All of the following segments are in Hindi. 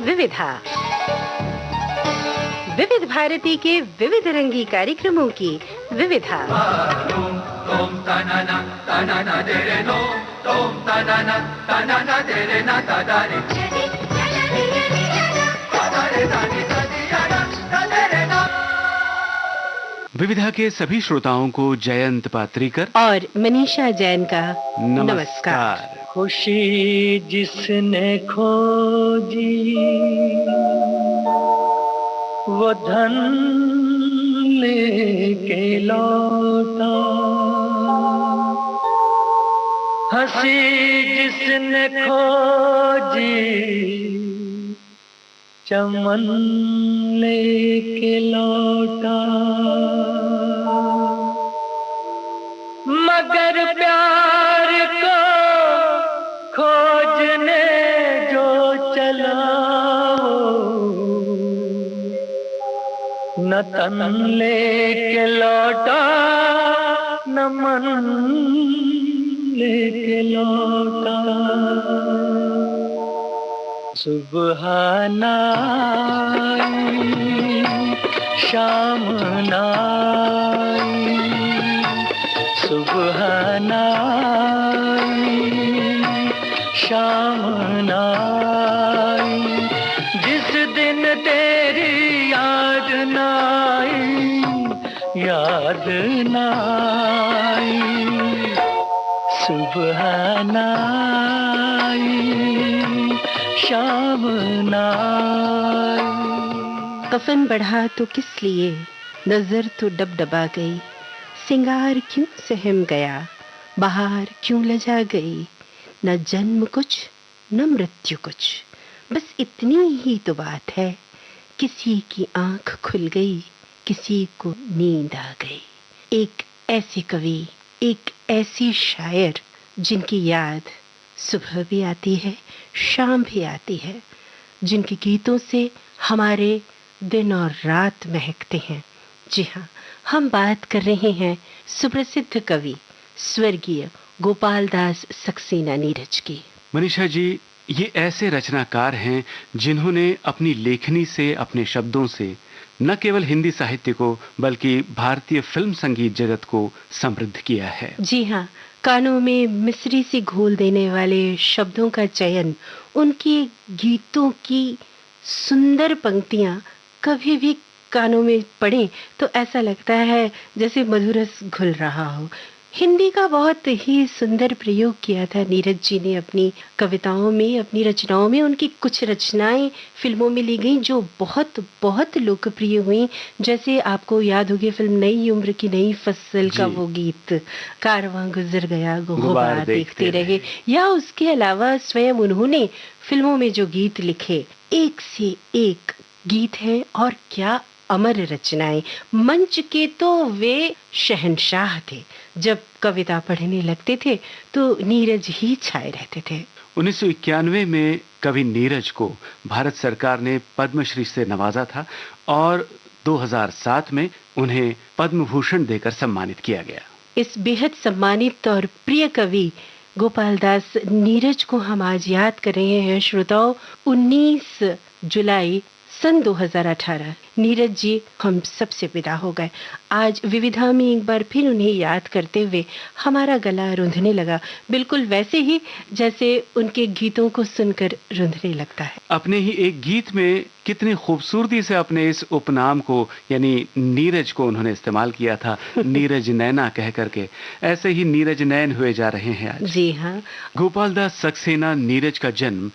विविधा, विविध भारती के विविध रंगी कार्यक्रमों की विविधा। विविधा के सभी श्रोताओं को जयंत पात्रीकर और मनीषा जैन का नमस्कार। खुशी जिसने खोजी वो धन लेके लौटा, हंसी जिसने खोजी चमन लेके लौटा, मगर प्यार को खोजने जो चला न तन लेके लौटा न मन लेके लौटा। सुबह नाई शाम नाई, सुबह नाई शाम नाई, जिस दिन तेरी याद नाई, याद नाई, सुबह नाई शाम नाई। कफन बढ़ा तो किस लिए, नजर तो डबडबा गई, सिंगार क्यों सहम गया, बहार क्यों लजा गई, न जन्म कुछ न मृत्यु कुछ, बस इतनी ही तो बात है, किसी की आंख खुल गई, किसी को नींद आ गई। एक ऐसे कवि, एक ऐसी शायर जिनकी याद सुबह भी आती है, शाम भी आती है, जिनके गीतों से हमारे दिन और रात महकते हैं। जी हाँ, हम बात कर रहे हैं सुप्रसिद्ध कवि स्वर्गीय गोपाल दास सक्सेना नीरज की। मनीषा जी, ये ऐसे रचनाकार हैं जिन्होंने अपनी लेखनी से, अपने शब्दों से न केवल हिंदी साहित्य को बल्कि भारतीय फिल्म संगीत जगत को समृद्ध किया है। जी हाँ, कानों में मिश्री सी घोल देने वाले शब्दों का चयन, उनके गीतों की सुंदर पंक्तियां कभी भी कानों में पड़े तो ऐसा लगता है जैसे मधुरस घुल रहा हो। हिंदी का बहुत ही सुंदर प्रयोग किया था नीरज जी ने अपनी कविताओं में, अपनी रचनाओं में। उनकी कुछ रचनाएं फिल्मों में ली गई जो बहुत बहुत लोकप्रिय हुई। जैसे आपको याद होगी फिल्म नई उम्र की नई फसल का वो गीत, कारवां गुजर गया गुबार देखते रहे, या उसके अलावा स्वयं उन्होंने फिल्मों में जो गीत लिखे, एक से एक गीत है और क्या अमर रचनाएं। मंच के तो वे शहंशाह थे। जब कविता पढ़ने लगते थे तो नीरज ही छाए रहते थे। 1991 में कवि नीरज को भारत सरकार ने पद्मश्री से नवाजा था और 2007 में उन्हें पद्म भूषण देकर सम्मानित किया गया। इस बेहद सम्मानित और प्रिय कवि गोपाल दास नीरज को हम आज याद कर रहे हैं श्रोताओं। 19 जुलाई सन 2018 नीरज जी हम सबसे विदा हो गए। आज विविधा में एक बार फिर उन्हें याद करते हुए हमारा गला रूंधने लगा, बिल्कुल वैसे ही जैसे उनके गीतों को सुनकर रूंधने लगता है। अपने ही एक गीत में कितनी खूबसूरती से अपने इस उपनाम को यानी नीरज को उन्होंने इस्तेमाल किया था, नीरज नैना कह करके। ऐसे ही नीरज नैन हुए जा रहे हैं आज। जी हाँ। गोपाल दास सक्सेना नीरज का जन्म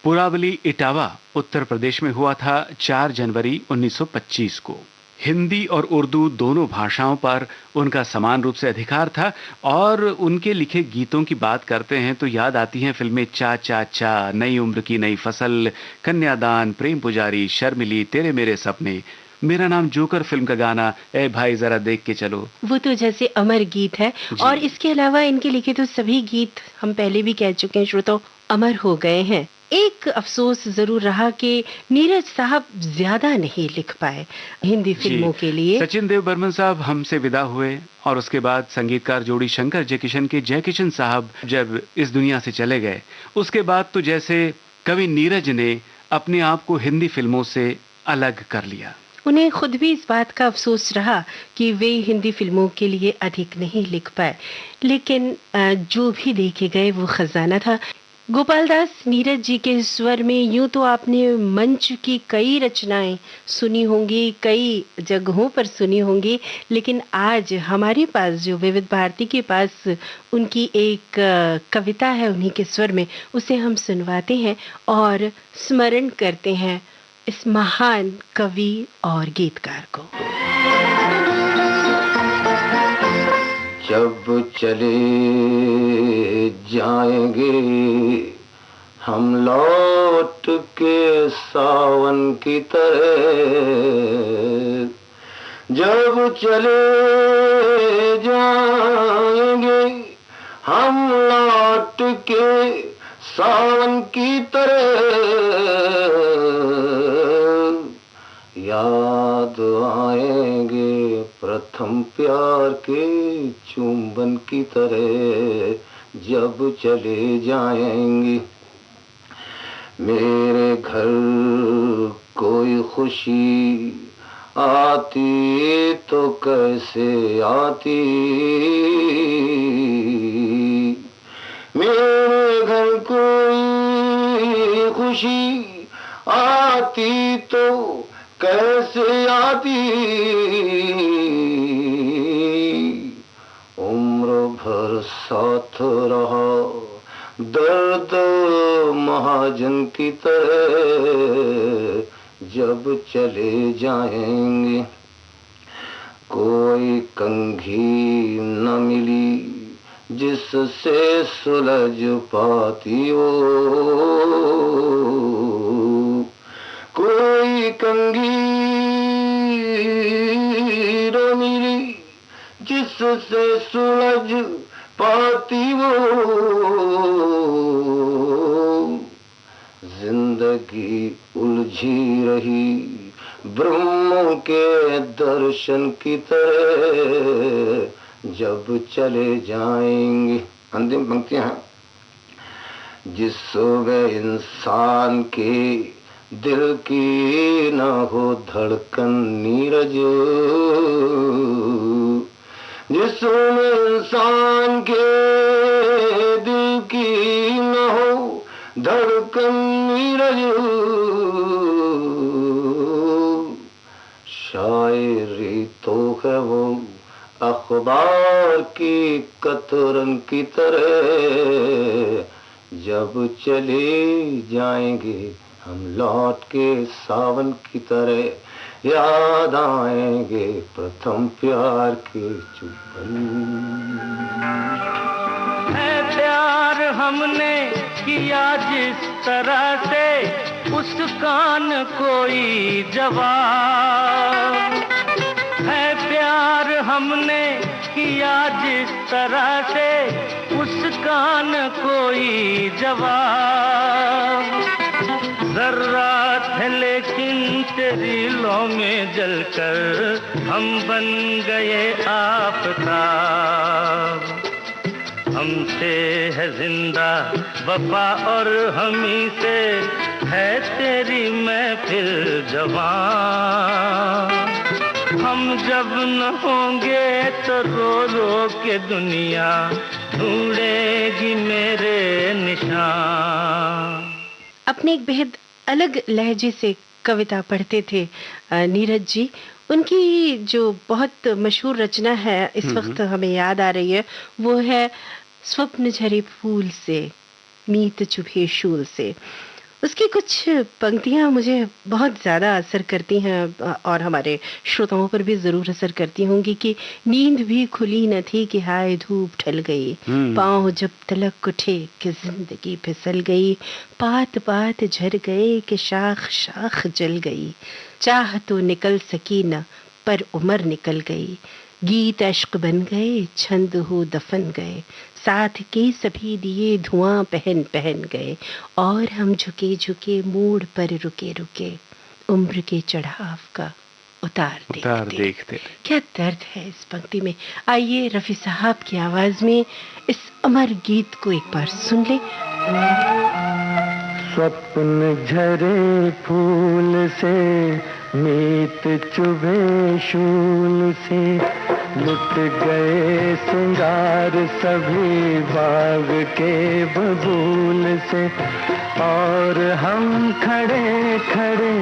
पुरावली, इटावा, उत्तर प्रदेश में हुआ था 4 जनवरी 1925 को। हिंदी और उर्दू दोनों भाषाओं पर उनका समान रूप से अधिकार था और उनके लिखे गीतों की बात करते हैं तो याद आती हैं फिल्में चा चा चा, नई उम्र की नई फसल, कन्यादान, प्रेम पुजारी, शर्मिली, तेरे मेरे सपने, मेरा नाम जोकर फिल्म का गाना ए भाई जरा देख के चलो। वो तो जैसे अमर गीत है। और इसके अलावा इनके लिखे तो सभी गीत हम पहले भी कह चुके हैं श्रोताओ, अमर हो गए हैं। एक अफसोस जरूर रहा कि नीरज साहब ज्यादा नहीं लिख पाए हिंदी फिल्मों के लिए। सचिन देव बर्मन साहब हमसे विदा हुए और उसके बाद संगीतकार जोड़ी शंकर जयकिशन के जयकिशन साहब जब इस दुनिया से चले गए, उसके बाद तो जैसे कवि नीरज ने अपने आप को हिंदी फिल्मों से अलग कर लिया। उन्हें खुद भी इस बात का अफसोस रहा कि वे हिंदी फिल्मों के लिए अधिक नहीं लिख पाए, लेकिन जो भी देखे गए वो खजाना था। गोपाल दास नीरज जी के स्वर में यूं तो आपने मंच की कई रचनाएं सुनी होंगी, कई जगहों पर सुनी होंगी, लेकिन आज हमारे पास जो विविध भारती के पास उनकी एक कविता है उन्हीं के स्वर में, उसे हम सुनवाते हैं और स्मरण करते हैं इस महान कवि और गीतकार को। जब चले जाएंगे हम लौट के सावन की तरह, जब चले जाएंगे हम लौट के सावन की तरह, याद आएंगे प्रथम प्यार के चुंबन की तरह, जब चले जाएंगे। मेरे घर कोई खुशी आती तो कैसे आती, मेरे घर कोई खुशी आती तो कैसे आती, उम्र भर साथ रहा दर्द महाजन की तरह, जब चले जाएंगे। कोई कंघी न मिली जिससे सुलझ पाती हो, कोई कंघी न मिली जिससे सुलझ पाती वो, जिंदगी उलझी रही ब्रह्म के दर्शन की तरह, जब चले जाएंगे। अंतिम पंक्तियां हैं। जिस सुबह इंसान के दिल की न हो धड़कन नीरज, जिस इंसान के दिल की न हो धड़कन नीरज, शायरी तो है वो अखबार की कतरन की तरह, जब चले जाएंगे हम लौट के सावन की तरह, याद आएंगे प्रथम प्यार के चुंबन। है प्यार हमने किया जिस तरह से, उसका न कोई जवाब। है प्यार हमने किया जिस तरह से, उसका न कोई जवाब। जर्रात है लेकिन तेरी लौ में जलकर हम बन गए आफताब। हमसे है जिंदा वफा और हमी से है तेरी महफिल जवान। हम जब न होंगे तो रो रो के दुनिया ढूंढेगी मेरे निशान। अपने एक बेहद अलग लहजे से कविता पढ़ते थे नीरज जी। उनकी जो बहुत मशहूर रचना है इस वक्त हमें याद आ रही है, वो है स्वप्न झरे फूल से मीत चुभे शूल से। उसकी कुछ पंक्तियां मुझे बहुत ज़्यादा असर करती हैं और हमारे श्रोताओं पर भी ज़रूर असर करती होंगी कि नींद भी खुली न थी कि हाय धूप ढल गई, पाँव जब तलक उठे कि जिंदगी फिसल गई, पात पात झर गए कि शाख शाख जल गई, चाह तो निकल सकी न पर उम्र निकल गई, गीत अश्क बन गए छंद हो दफन गए, साथ के सभी दिए धुआं पहन पहन गए, और हम झुके झुके मोड़ पर रुके रुके, उम्र के चढ़ाव का उतार देखते। क्या दर्द है इस पंक्ति में। आइए रफी साहब की आवाज में इस अमर गीत को एक बार सुन लें। स्वप्न झरे फूल से, मीत चुभे शूल से, लुट गए सिंगार सभी बाग के बबूल से। और हम खड़े खड़े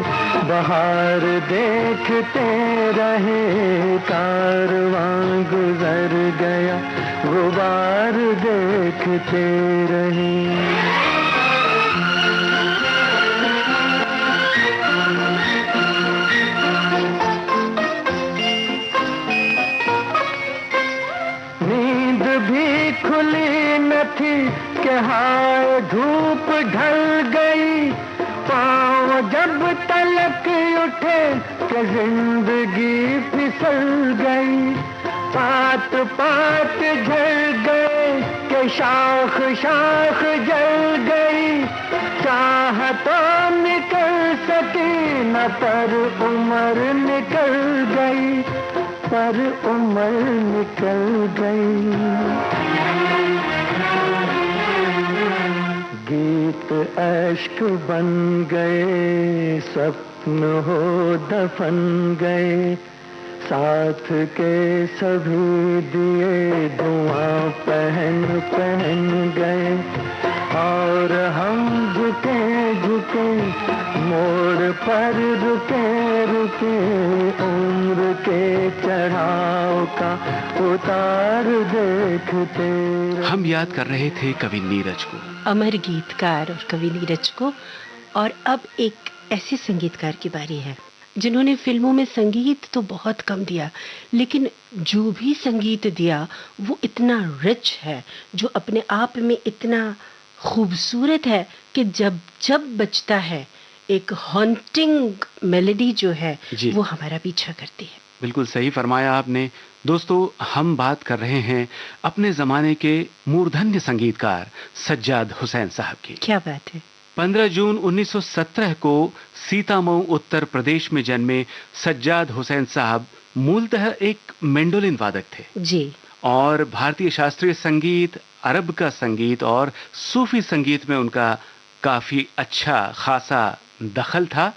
बहार देखते रहे, कारवां गुजर गया गुबार देखते रहे। खुली न थी कि हाय धूप ढल गई, पाँव जब तलक उठे कि जिंदगी फिसल गई। पात पात झड़ गए कि शाख शाख जल गई, चाह तो निकल सकी न पर उम्र निकल गई, पर उम्र निकल गई। गीत अश्क बन गए, स्वप्न हो दफन गए, साथ के सभी दिए धुआं पहन पहन गए। और हम झुके झुके मोड़ पर रुके रुके, उम्र के चढ़ाव का उतार देखते रहे। हम याद कर रहे थे कवि नीरज को, अमर गीतकार और कवि नीरज को। और अब एक ऐसे संगीतकार की बारी है जिन्होंने फिल्मों में संगीत तो बहुत कम दिया, लेकिन जो भी संगीत दिया वो इतना रिच है, जो अपने आप में इतना खूबसूरत है कि जब जब बजता है एक हॉन्टिंग मेलोडी जो है वो हमारा पीछा करती है। बिल्कुल सही फरमाया आपने। दोस्तों, हम बात कर रहे हैं अपने जमाने के मूर्धन्य संगीतकार सज्जाद हुसैन साहब की। क्या बात है। 15 जून 1917 को सीतामऊ उत्तर प्रदेश में जन्मे सज्जाद हुसैन साहब मूलतः एक मैंडोलिन वादक थे जी, और भारतीय शास्त्रीय संगीत, अरब का संगीत और सूफी संगीत में उनका काफी अच्छा खासा दखल था।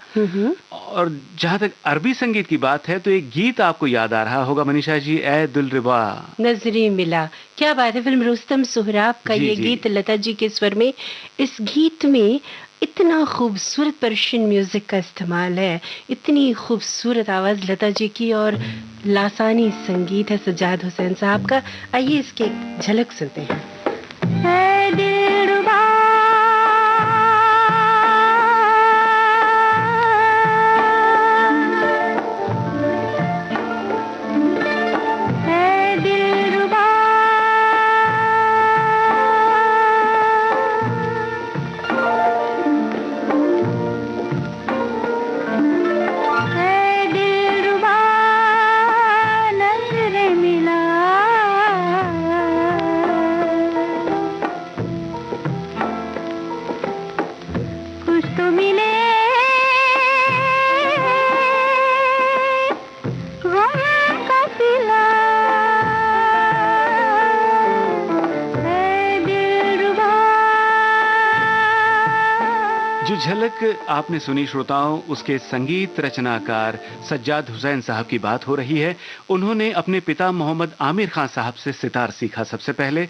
और जहां तक अरबी संगीत की बात है तो एक गीत आपको याद आ रहा होगा मनीषा जी, ए दिलरुबा नजरी मिला। क्या बात है, फिल्म रुस्तम सोहराब का ये गीत लता जी के स्वर में। इस गीत में इतना खूबसूरत पर्शियन म्यूजिक का इस्तेमाल है, इतनी खूबसूरत आवाज लता जी की और लासानी संगीत है सज्जाद हुसैन साहब का। आइए इसकी एक झलक सुनते हैं। झलक आपने सुनी श्रोताओं, उसके संगीत रचनाकार सज्जाद हुसैन साहब की बात हो रही है। उन्होंने अपने पिता मोहम्मद आमिर खान साहब से सितार सीखा सबसे पहले,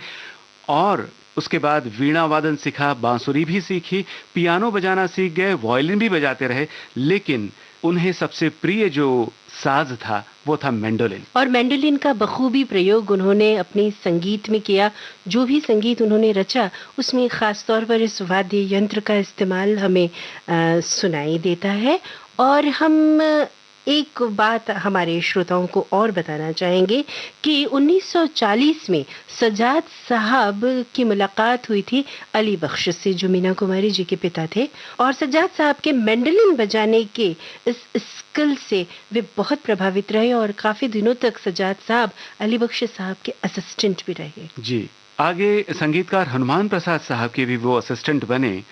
और उसके बाद वीणा वादन सीखा, बांसुरी भी सीखी, पियानो बजाना सीख गए, वायलिन भी बजाते रहे, लेकिन उन्हें सबसे प्रिय जो साज था वो था मैंडोलिन। और मैंडोलिन का बखूबी प्रयोग उन्होंने अपने संगीत में किया। जो भी संगीत उन्होंने रचा उसमें खास तौर पर इस वाद्य यंत्र का इस्तेमाल हमें सुनाई देता है। और हम एक बात हमारे श्रोताओं को और बताना चाहेंगे कि 1940 में सज्जाद साहब की मुलाकात हुई थी अली बख्श से, जो मीना कुमारी जी के पिता थे, और सज्जाद साहब के मैंडोलिन बजाने के इस स्किल से वे बहुत प्रभावित रहे और काफी दिनों तक सज्जाद साहब अली बख्श साहब के असिस्टेंट भी रहे। जी, आगे संगीतकार हनुमान प्रसाद साहब के भी वो असिस्टेंट बने,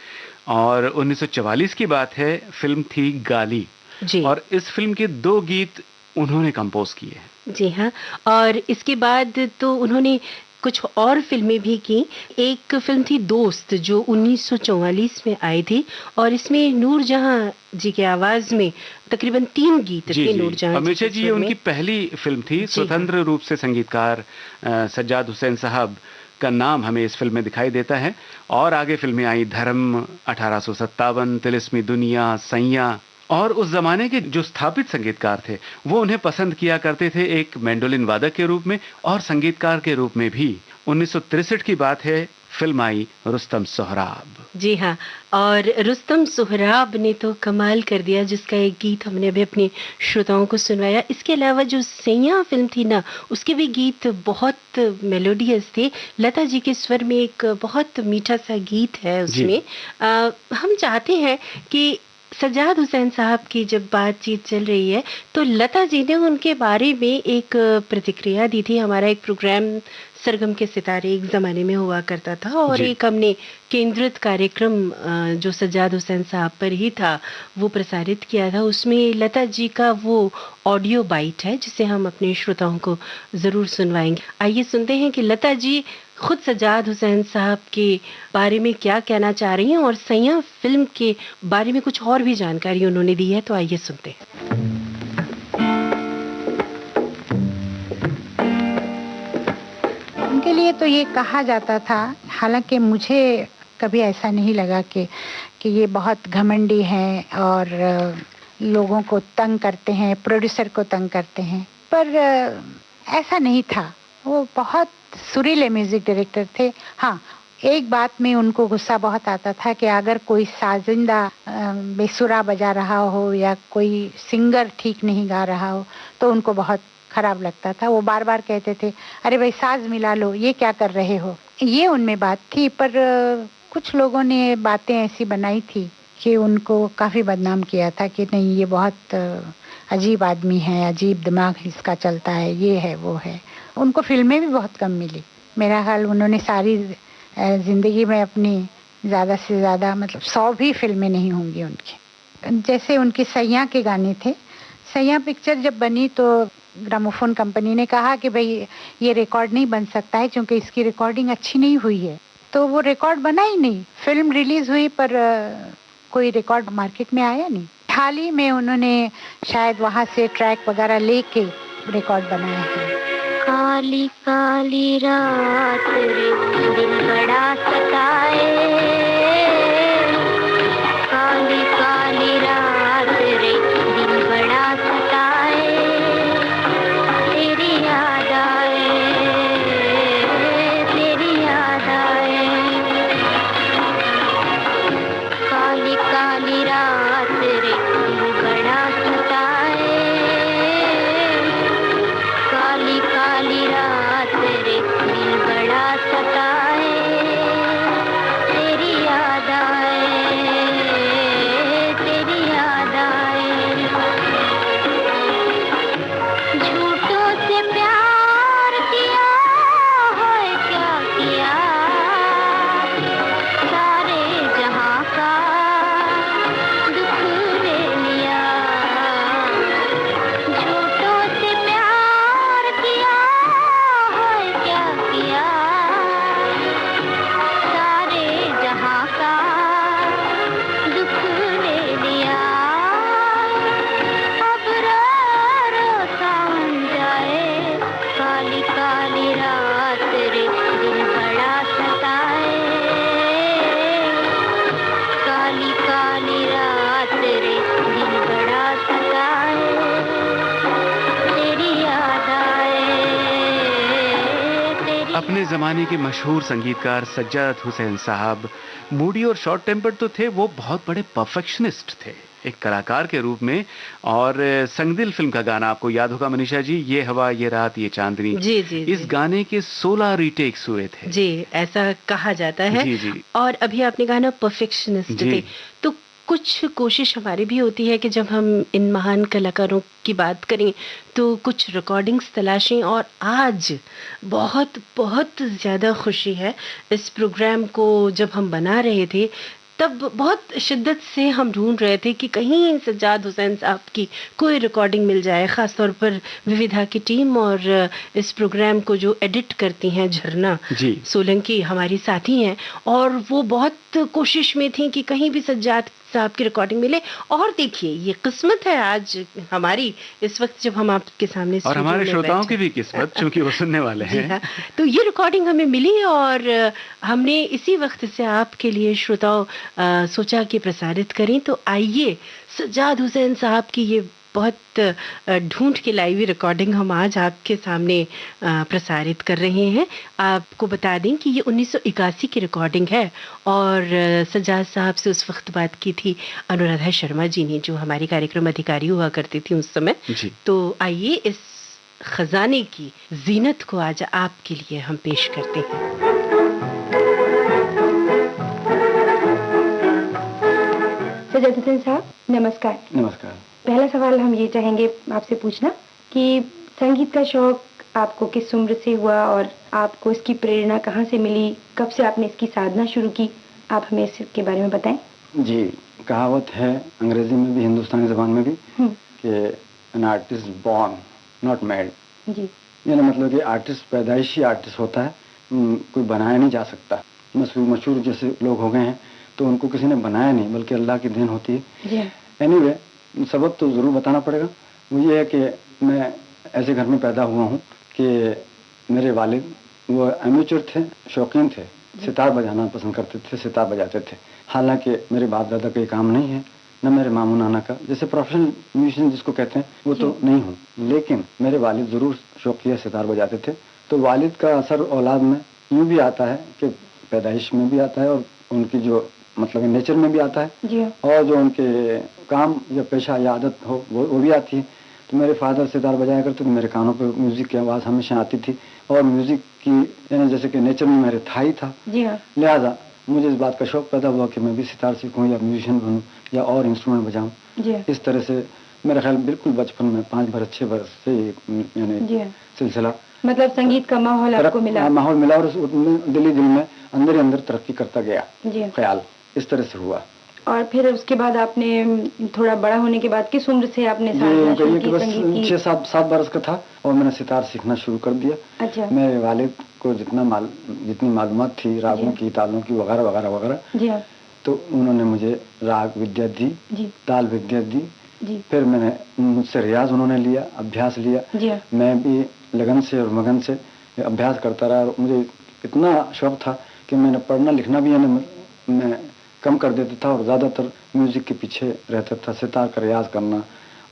और 1944 की बात है, फिल्म थी गाली जी, और इस फिल्म के 2 गीत उन्होंने कंपोज किए हैं। जी हाँ, और इसके बाद तो उन्होंने कुछ और फिल्में भी की। एक फिल्म थी दोस्त जो 1944 में आई थी और इसमें नूरजहां जी की आवाज़ में तकरीबन 3 गीत जी थे जी नूरजहां जी मिर्चा के जी, ये स्वर उनकी में। पहली फिल्म थी। जी स्वतंत्र रूप से संगीतकार सज्जाद हुसैन साहब का नाम हमें इस फिल्म में दिखाई देता है। और आगे फिल्में आई धर्म, 1857, तिलिस्मी दुनिया, सैया। और उस जमाने के जो स्थापित संगीतकार थे वो उन्हें पसंद किया करते थे एक मैंडोलिन वादक के रूप में और संगीतकार के रूप में भी। 1963 की बात है, फिल्म आई रुस्तम सोहराब। जी हाँ, और रुस्तम सोहराब ने तो कमाल कर दिया, जिसका एक गीत हमने अभी अपने श्रोताओं को सुनवाया। इसके अलावा जो सैया फिल्म थी ना, उसके भी गीत बहुत मेलोडियस थे। लता जी के स्वर में एक बहुत मीठा सा गीत है जी उसमें। हम चाहते हैं कि सज्जाद हुसैन साहब की जब बातचीत चल रही है तो लता जी ने उनके बारे में एक प्रतिक्रिया दी थी। हमारा एक प्रोग्राम सरगम के सितारे एक ज़माने में हुआ करता था और जी एक हमने केंद्रित कार्यक्रम जो सज्जाद हुसैन साहब पर ही था वो प्रसारित किया था। उसमें लता जी का वो ऑडियो बाइट है जिसे हम अपने श्रोताओं को ज़रूर सुनवाएंगे। आइए सुनते हैं कि लता जी खुद सज्जाद हुसैन साहब के बारे में क्या कहना चाह रही हैं और सैया फिल्म के बारे में कुछ और भी जानकारी उन्होंने दी है। तो आइए सुनते हैं। उनके लिए तो ये कहा जाता था, हालांकि मुझे कभी ऐसा नहीं लगा कि ये बहुत घमंडी हैं और लोगों को तंग करते हैं, प्रोड्यूसर को तंग करते हैं, पर ऐसा नहीं था। वो बहुत सुरीले म्यूजिक डायरेक्टर थे। हाँ, एक बात में उनको गुस्सा बहुत आता था कि अगर कोई साजिंदा बेसुरा बजा रहा हो या कोई सिंगर ठीक नहीं गा रहा हो तो उनको बहुत खराब लगता था। वो बार बार कहते थे, अरे भाई साज मिला लो, ये क्या कर रहे हो। ये उनमें बात थी, पर कुछ लोगों ने बातें ऐसी बनाई थी कि उनको काफ़ी बदनाम किया था कि नहीं ये बहुत अजीब आदमी है, अजीब दिमाग इसका चलता है, ये है वो है। उनको फिल्में भी बहुत कम मिली। मेरा ख्याल उन्होंने सारी ज़िंदगी में अपनी ज़्यादा से ज़्यादा मतलब 100 भी फिल्में नहीं होंगी उनकी। जैसे उनके सैया के गाने थे। सैया पिक्चर जब बनी तो ग्रामोफोन कंपनी ने कहा कि भाई ये रिकॉर्ड नहीं बन सकता है क्योंकि इसकी रिकॉर्डिंग अच्छी नहीं हुई है। तो वो रिकॉर्ड बना ही नहीं। फिल्म रिलीज़ हुई पर कोई रिकॉर्ड मार्केट में आया नहीं। हाल ही में उन्होंने शायद वहाँ से ट्रैक वगैरह लेके रिकॉर्ड बनाया है। काली काली रात रे दिल बड़ा सताए, काली काली रात रे दिल बड़ा सताए, तेरी याद आए, तेरी याद आए। काली काली रात रे दिल बड़ा सताए, काली काली रात रे दिल बड़ा सताए, तेरी याद आए, तेरी याद आए। झूठों से प्यार किया है क्या किया, सारे जहां का दुख ले लिया। झूठों से प्यार किया है क्या किया, सारे जहां का दुख ले लिया। अब रो रो सावन जाए, काली काली रात रे दिल बड़ा सताए, काली काली रात रे दिल बड़ा सताए, तेरी याद आए, तेरी। अपने जमाने के मशहूर संगीतकार सज्जाद हुसैन साहब मूडी और शॉर्ट टेम्पर तो थे, वो बहुत बड़े परफेक्शनिस्ट थे एक कलाकार के रूप में। और संगदिल फिल्म का गाना आपको याद होगा मनीषा जी, ये हवा ये रात ये चांदनी। जी जी इस जी गाने के 16 रीटेक्स हुए थे। जी, ऐसा कहा जाता है। जी जी और अभी आपने कहा ना परफेक्शनिस्ट जी थे, तो कुछ कोशिश हमारी भी होती है कि जब हम इन महान कलाकारों की बात करें तो कुछ रिकॉर्डिंग्स तलाशें। और आज बहुत बहुत ज़्यादा खुशी है, इस प्रोग्राम को जब हम बना रहे थे तब बहुत शिद्दत से हम ढूंढ रहे थे कि कहीं सज्जाद हुसैन साहब की कोई रिकॉर्डिंग मिल जाए, ख़ास तौर पर विविधा की टीम और इस प्रोग्राम को जो एडिट करती हैं झरना जी सोलंकी हमारी साथी हैं, और वो बहुत कोशिश में थी कि कहीं भी सज्जाद साहब की रिकॉर्डिंग मिले। और देखिए ये किस्मत है आज हमारी इस वक्त जब हम आपके सामने और स्टूडियो हमारे में श्रोताओं बैठे की भी किस्मत, क्योंकि वो सुनने वाले जी हैं। हाँ, तो ये रिकॉर्डिंग हमें मिली और हमने इसी वक्त से आपके लिए श्रोताओं सोचा कि प्रसारित करें। तो आइए सज्जाद हुसैन साहब की ये बहुत ढूंढ के लाई हुई रिकॉर्डिंग हम आज आपके सामने प्रसारित कर रहे हैं। आपको बता दें कि ये 1981 की रिकॉर्डिंग है और सज्जाद साहब से उस वक्त बात की थी अनुराधा शर्मा जी ने, जो हमारी कार्यक्रम अधिकारी हुआ करती थी उस समय। जी तो आइए इस खजाने की जीनत को आज आपके लिए हम पेश करते हैं। सज्जाद हुसैन साहब नमस्कार। नमस्कार। पहला सवाल हम ये चाहेंगे आपसे पूछना कि संगीत का शौक आपको किस उम्र से हुआ और आपको इसकी प्रेरणा कहाँ से मिली, कब से आपने इसकी साधना शुरू की, आप हमें इसके बारे में बताएं। जी, कहावत है अंग्रेजी में भी हिंदुस्तानी ज़बान में भी कि an artist born not made. जी, यानी मतलब कि आर्टिस्ट पैदाइशी आर्टिस्ट होता है, कोई बनाया नहीं जा सकता। मशहूर जैसे लोग हो गए हैं तो उनको किसी ने बनाया नहीं, बल्कि अल्लाह की देन होती है। एनीवे, सबब तो ज़रूर बताना पड़ेगा। वो ये है कि मैं ऐसे घर में पैदा हुआ हूँ कि मेरे वालिद वो एमेच्योर थे, शौकीन थे, सितार बजाना पसंद करते थे, सितार बजाते थे। हालांकि मेरे बाप दादा का ये काम नहीं है, न मेरे मामू नाना का, जैसे प्रोफेशनल म्यूजिशियन जिसको कहते हैं वो तो नहीं हूँ, लेकिन मेरे वालिद ज़रूर शौकिया सितार बजाते थे। तो वालिद का असर औलाद में यूँ भी आता है कि पैदाइश में भी आता है और उनकी जो मतलब नेचर में भी आता है, और जो उनके काम या पेशा या आदत हो वो भी आती है। तो मेरे फादर सितार बजाया करते तो मेरे कानों पे म्यूज़िक की आवाज़ हमेशा आती थी, और म्यूज़िक की यानी जैसे कि नेचर में मेरे था ही था। लिहाजा मुझे इस बात का शौक़ पैदा हुआ कि मैं भी सितार सीखूँ या म्यूजिशियन बनूँ या और इंस्ट्रूमेंट बजाऊँ। इस तरह से मेरा ख्याल बिल्कुल बचपन में 5 बरस 6 बरस से यानी सिलसिला, मतलब संगीत का माहौल आपको मिला। माहौल मिला और दिल में अंदर ही अंदर तरक्की करता गया ख्याल, इस तरह से हुआ। और फिर उसके बाद आपने थोड़ा बड़ा होने के बाद किस उम्र से आपने साधना शुरू की संगीत की? 6-7 बरस का था और मैंने सितार सीखना शुरू कर दिया। अच्छा। मेरे वालिद को जितनी मालूमात थी रागों की, तालों की वगैरह वगैरह वगैरह, तो उन्होंने मुझे राग विद्या दी, ताल विद्या दी। फिर मैंने मुझसे रियाज उन्होंने लिया, अभ्यास लिया। मैं भी लगन से और मगन से अभ्यास करता रहा। मुझे इतना शौक था कि मैंने पढ़ना लिखना भी मैं कम कर देता था और ज़्यादातर म्यूज़िक के पीछे रहता था, सितार का रियाज करना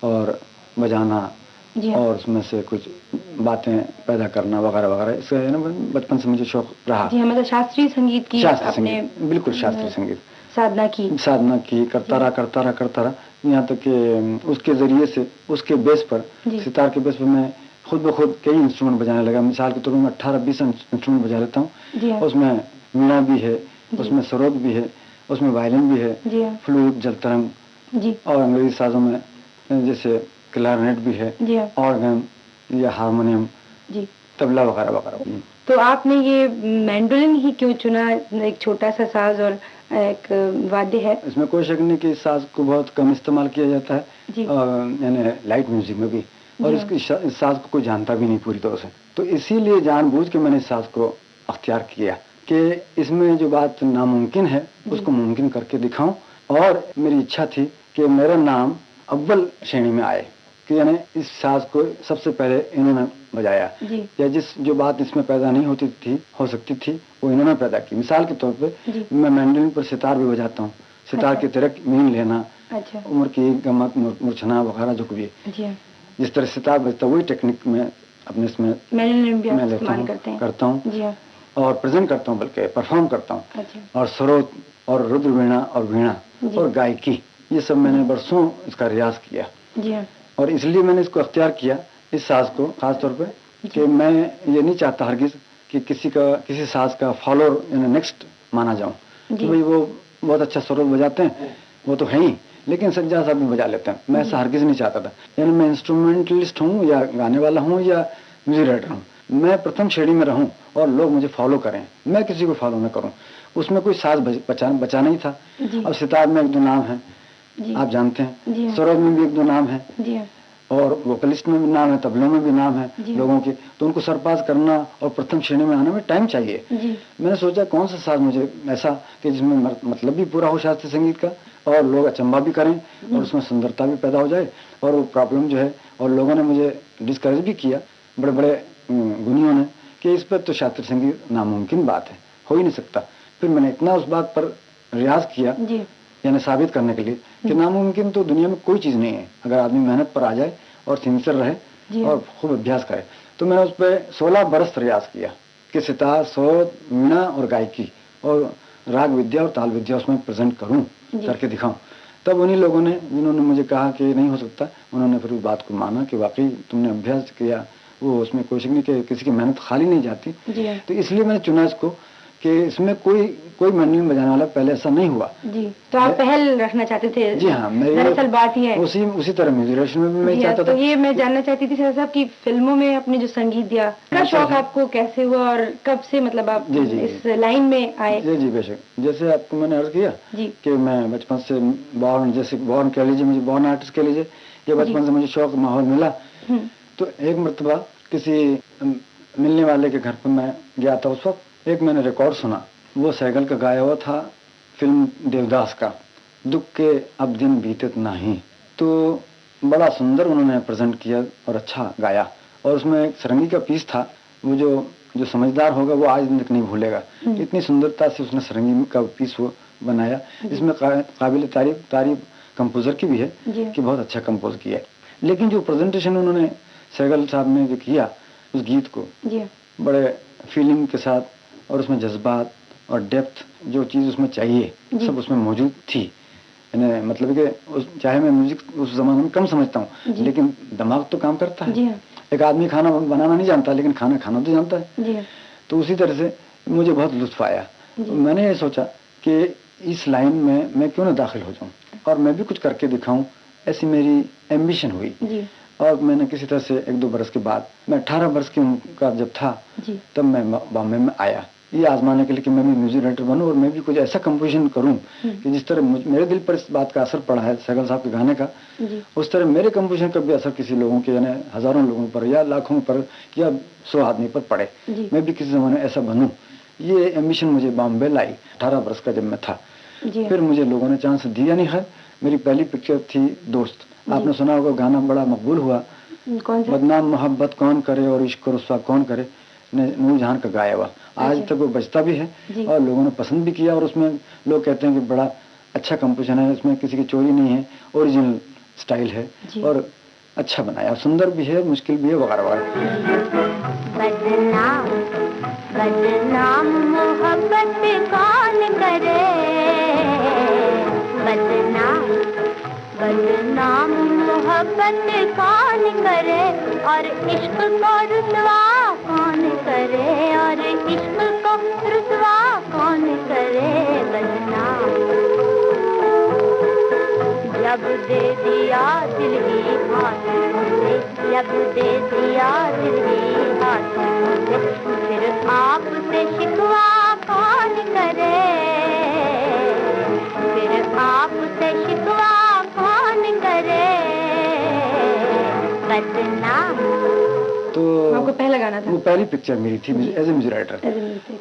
और बजाना और उसमें से कुछ बातें पैदा करना वगैरह वगैरह। इससे ना बचपन से मुझे शौक रहा। मतलब शास्त्रीय संगीत की आपने बिल्कुल शास्त्रीय संगीत साधना की करता रहा यहाँ तक कि उसके ज़रिए से उसके बेस पर सितार के बेस पर मैं खुद ब खुद कई इंस्ट्रूमेंट बजाने लगा। मिसाल के तौर पर मैं 18-20 इंस्ट्रूमेंट बजा लेता हूँ। उसमें वीणा भी है, उसमें सरोद भी है, उसमें वायलिन भी है, फ्लूट, जलतरंग, और अंग्रेजी साजों में जैसे क्लारनेट भी है, ऑर्गन या हारमोनियम, तबला वगैरह वगैरह। तो आपने ये मैंडोलिन ही क्यों चुना? एक छोटा सा साज और एक वाद्य है। इसमें कोई शक नहीं कि इस साज को बहुत कम इस्तेमाल किया जाता है, यानी लाइट म्यूजिक में भी, और इस साज को कोई जानता भी नहीं पूरी तरह से। तो इसीलिए जानबूझ के मैंने इस साज को अख्तियार किया कि इसमें जो बात नामुमकिन है उसको मुमकिन करके दिखाऊं। और मेरी इच्छा थी कि मेरा नाम अव्वल श्रेणी में आए, कि यानी इस साज को सबसे पहले इन्होंने बजाया, या जो बात इसमें पैदा नहीं होती थी, हो सकती थी, वो इन्होंने पैदा की। मिसाल के तौर पे मैं मैंडोलिन पर सितार भी बजाता हूँ। सितार की तरह मीन लेना, उम्र की गमक, मूर्छना वगैरह जो भी जिस तरह सितार बजता वही टेक्निक में अपने इसमें मैं लेता हूँ, करता हूँ और प्रेजेंट करता हूँ, बल्कि परफॉर्म करता हूँ। और सरोद और रुद्र वीणा और वीणा और गायकी, ये सब मैंने बरसों इसका रियाज किया। और इसलिए मैंने इसको अख्तियार किया, इस साज को खास तौर पे, कि मैं ये नहीं चाहता हरगिज कि किसी साज का फॉलोअर यानी नेक्स्ट माना जाऊं कि भाई वो बहुत अच्छा सरोद बजाते हैं, वो तो है ही, लेकिन सज्जाद साहब भी बजा लेते हैं। मैं ऐसा हरगिज नहीं चाहता था। यानी मैं इंस्ट्रूमेंटलिस्ट हूँ या गाने वाला हूँ या म्यूजिक राइटर हूँ, मैं प्रथम श्रेणी में रहूं और लोग मुझे फॉलो करें, मैं किसी को फॉलो न करूं। उसमें कोई साज बचा नहीं था। अब सितार में 1-2 नाम है, आप जानते हैं, सरोद में भी 1-2 नाम है, और वोकलिस्ट में भी नाम है, तबलों में भी नाम है लोगों के, तो उनको सरपास करना और प्रथम श्रेणी में आने में टाइम चाहिए। मैंने सोचा कौन सा साज मुझे ऐसा कि जिसमें मतलब भी पूरा हो शास्त्रीय संगीत का, और लोग अचंभा भी करें और उसमें सुंदरता भी पैदा हो जाए, और वो प्रॉब्लम जो है, और लोगों ने मुझे डिस्करेज भी किया, बड़े बड़े गुनियों ने, कि इस पर तो शास्त्रीय संगीत नामुमकिन बात है, हो ही नहीं सकता। फिर मैंने इतना उस बात पर रियाज किया, यानी साबित करने के लिए कि नामुमकिन तो दुनिया में कोई चीज नहीं है, अगर आदमी मेहनत पर आ जाए और सिंसियर रहे और खूब अभ्यास करे। तो मैंने उस पर 16 बरस रियाज किया कि सितार, सरोद, वीणा और गायकी और राग विद्या और ताल विद्या उसमें प्रेजेंट करूं, करके दिखाऊं। तब उन्हीं लोगों ने, जिन्होंने मुझे कहा कि नहीं हो सकता, उन्होंने फिर उस बात को माना कि वाकई तुमने अभ्यास किया, वो उसमें कोशिश नहीं कि किसी की मेहनत खाली नहीं जाती। तो इसलिए मैंने चुना इसको कि इसमें कोई मैन्यूम बजाने वाला पहले ऐसा नहीं हुआ। तो आप पहल रखना चाहते थे? जी हाँ, दरअसल बात ही है उसी तरह म्यूजिक में भी मैं चाहता था। तो ये मैं जानना चाहती थी सर साहब की फिल्मों में आपने जो संगीत दिया, का शौक आपको कैसे हुआ और कब से मतलब आप इस लाइन में आए? जी बेशक, जैसे आपको मैंने अर्ज किया कि मैं बचपन से बॉर्न कह लीजिए, मुझे बॉर्न आर्टिस्ट कह लीजिए, या बचपन से मुझे शौक माहौल मिला। तो एक मरतबा किसी मिलने वाले के घर पर मैं गया था, उस वक्त एक मैंने रिकॉर्ड सुना, वो सहगल का गाया हुआ था, फिल्म देवदास का, दुख के अब दिन बीतत नहीं। तो बड़ा सुंदर उन्होंने प्रेजेंट किया और अच्छा गाया, और उसमें एक सरंगी का पीस था, वो जो समझदार होगा वो आज तक नहीं भूलेगा। इतनी सुंदरता से उसने सरंगी का पीस वो बनाया, इसमें काबिल तारीफ कंपोजर की भी है कि बहुत अच्छा कंपोज किया। लेकिन जो प्रेजेंटेशन उन्होंने सहगल साहब ने जो किया उस गीत को बड़े फीलिंग के साथ, और उसमें जज्बात और डेप्थ जो चीज़ उसमें चाहिए सब उसमें मौजूद थी। मतलब कि चाहे मैं म्यूजिक उस जमाने में कम समझता हूँ, लेकिन दिमाग तो काम करता है। एक आदमी खाना बनाना नहीं जानता, लेकिन खाना तो जानता है। तो उसी तरह से मुझे बहुत लुत्फ आया। तो मैंने ये सोचा कि इस लाइन में मैं क्यों ना दाखिल हो जाऊं और मैं भी कुछ करके दिखाऊं, ऐसी मेरी एम्बिशन हुई। और मैंने किसी तरह से 1-2 बरस के बाद, मैं 18 वर्ष की उम्र का जब था, तब मैं बॉम्बे में आया ये आजमाने के लिए कि मैं भी म्यूजिक डायरेक्टर बनूं और मैं भी कुछ ऐसा कंपोजिशन करूं कि जिस तरह मेरे दिल पर इस बात का असर पड़ा है सहगल साहब के गाने का, उस तरह मेरे कंपोजिशन का भी असर किसी लोगों के, यानी हजारों लोगों पर या लाखों पर या 100 आदमी पर पड़े, मैं भी किसी जमाने ऐसा बनूं। ये एम्बिशन मुझे बॉम्बे लाई 18 वर्ष का जब मैं था। फिर मुझे लोगों ने चांस दिया नहीं है। मेरी पहली पिक्चर थी दोस्त, आपने सुना होगा, गाना बड़ा मकबूल हुआ, बदनाम मोहब्बत कौन करे और इश्क रुस्वा कौन करे, नूर जहान का गाया हुआ। आज तक वो बजता भी है और लोगों ने पसंद भी किया, और उसमें लोग कहते हैं कि बड़ा अच्छा कंपोजिशन है, उसमें किसी की चोरी नहीं है, ओरिजिनल स्टाइल है और अच्छा बनाया, सुंदर भी है, मुश्किल भी है, वगैरह बदनाम मोहब्बत कौन करे, बदनाम मोहब्बत कौन करे और इश्क को रुसवा कौन करे, और इश्क को रुसवा कौन करे। बदनाम जब दे दिया दिल ही हाथों से, जब दे दिया दिल ही हाथों से, फिर आपसे शिकवा कौन करे, फिर आपसे शिकवा कौन करे। बदनाम तो आपको पहला गाना था? वो पहली पिक्चर मेरी थी एज ए म्यूजिक राइटर।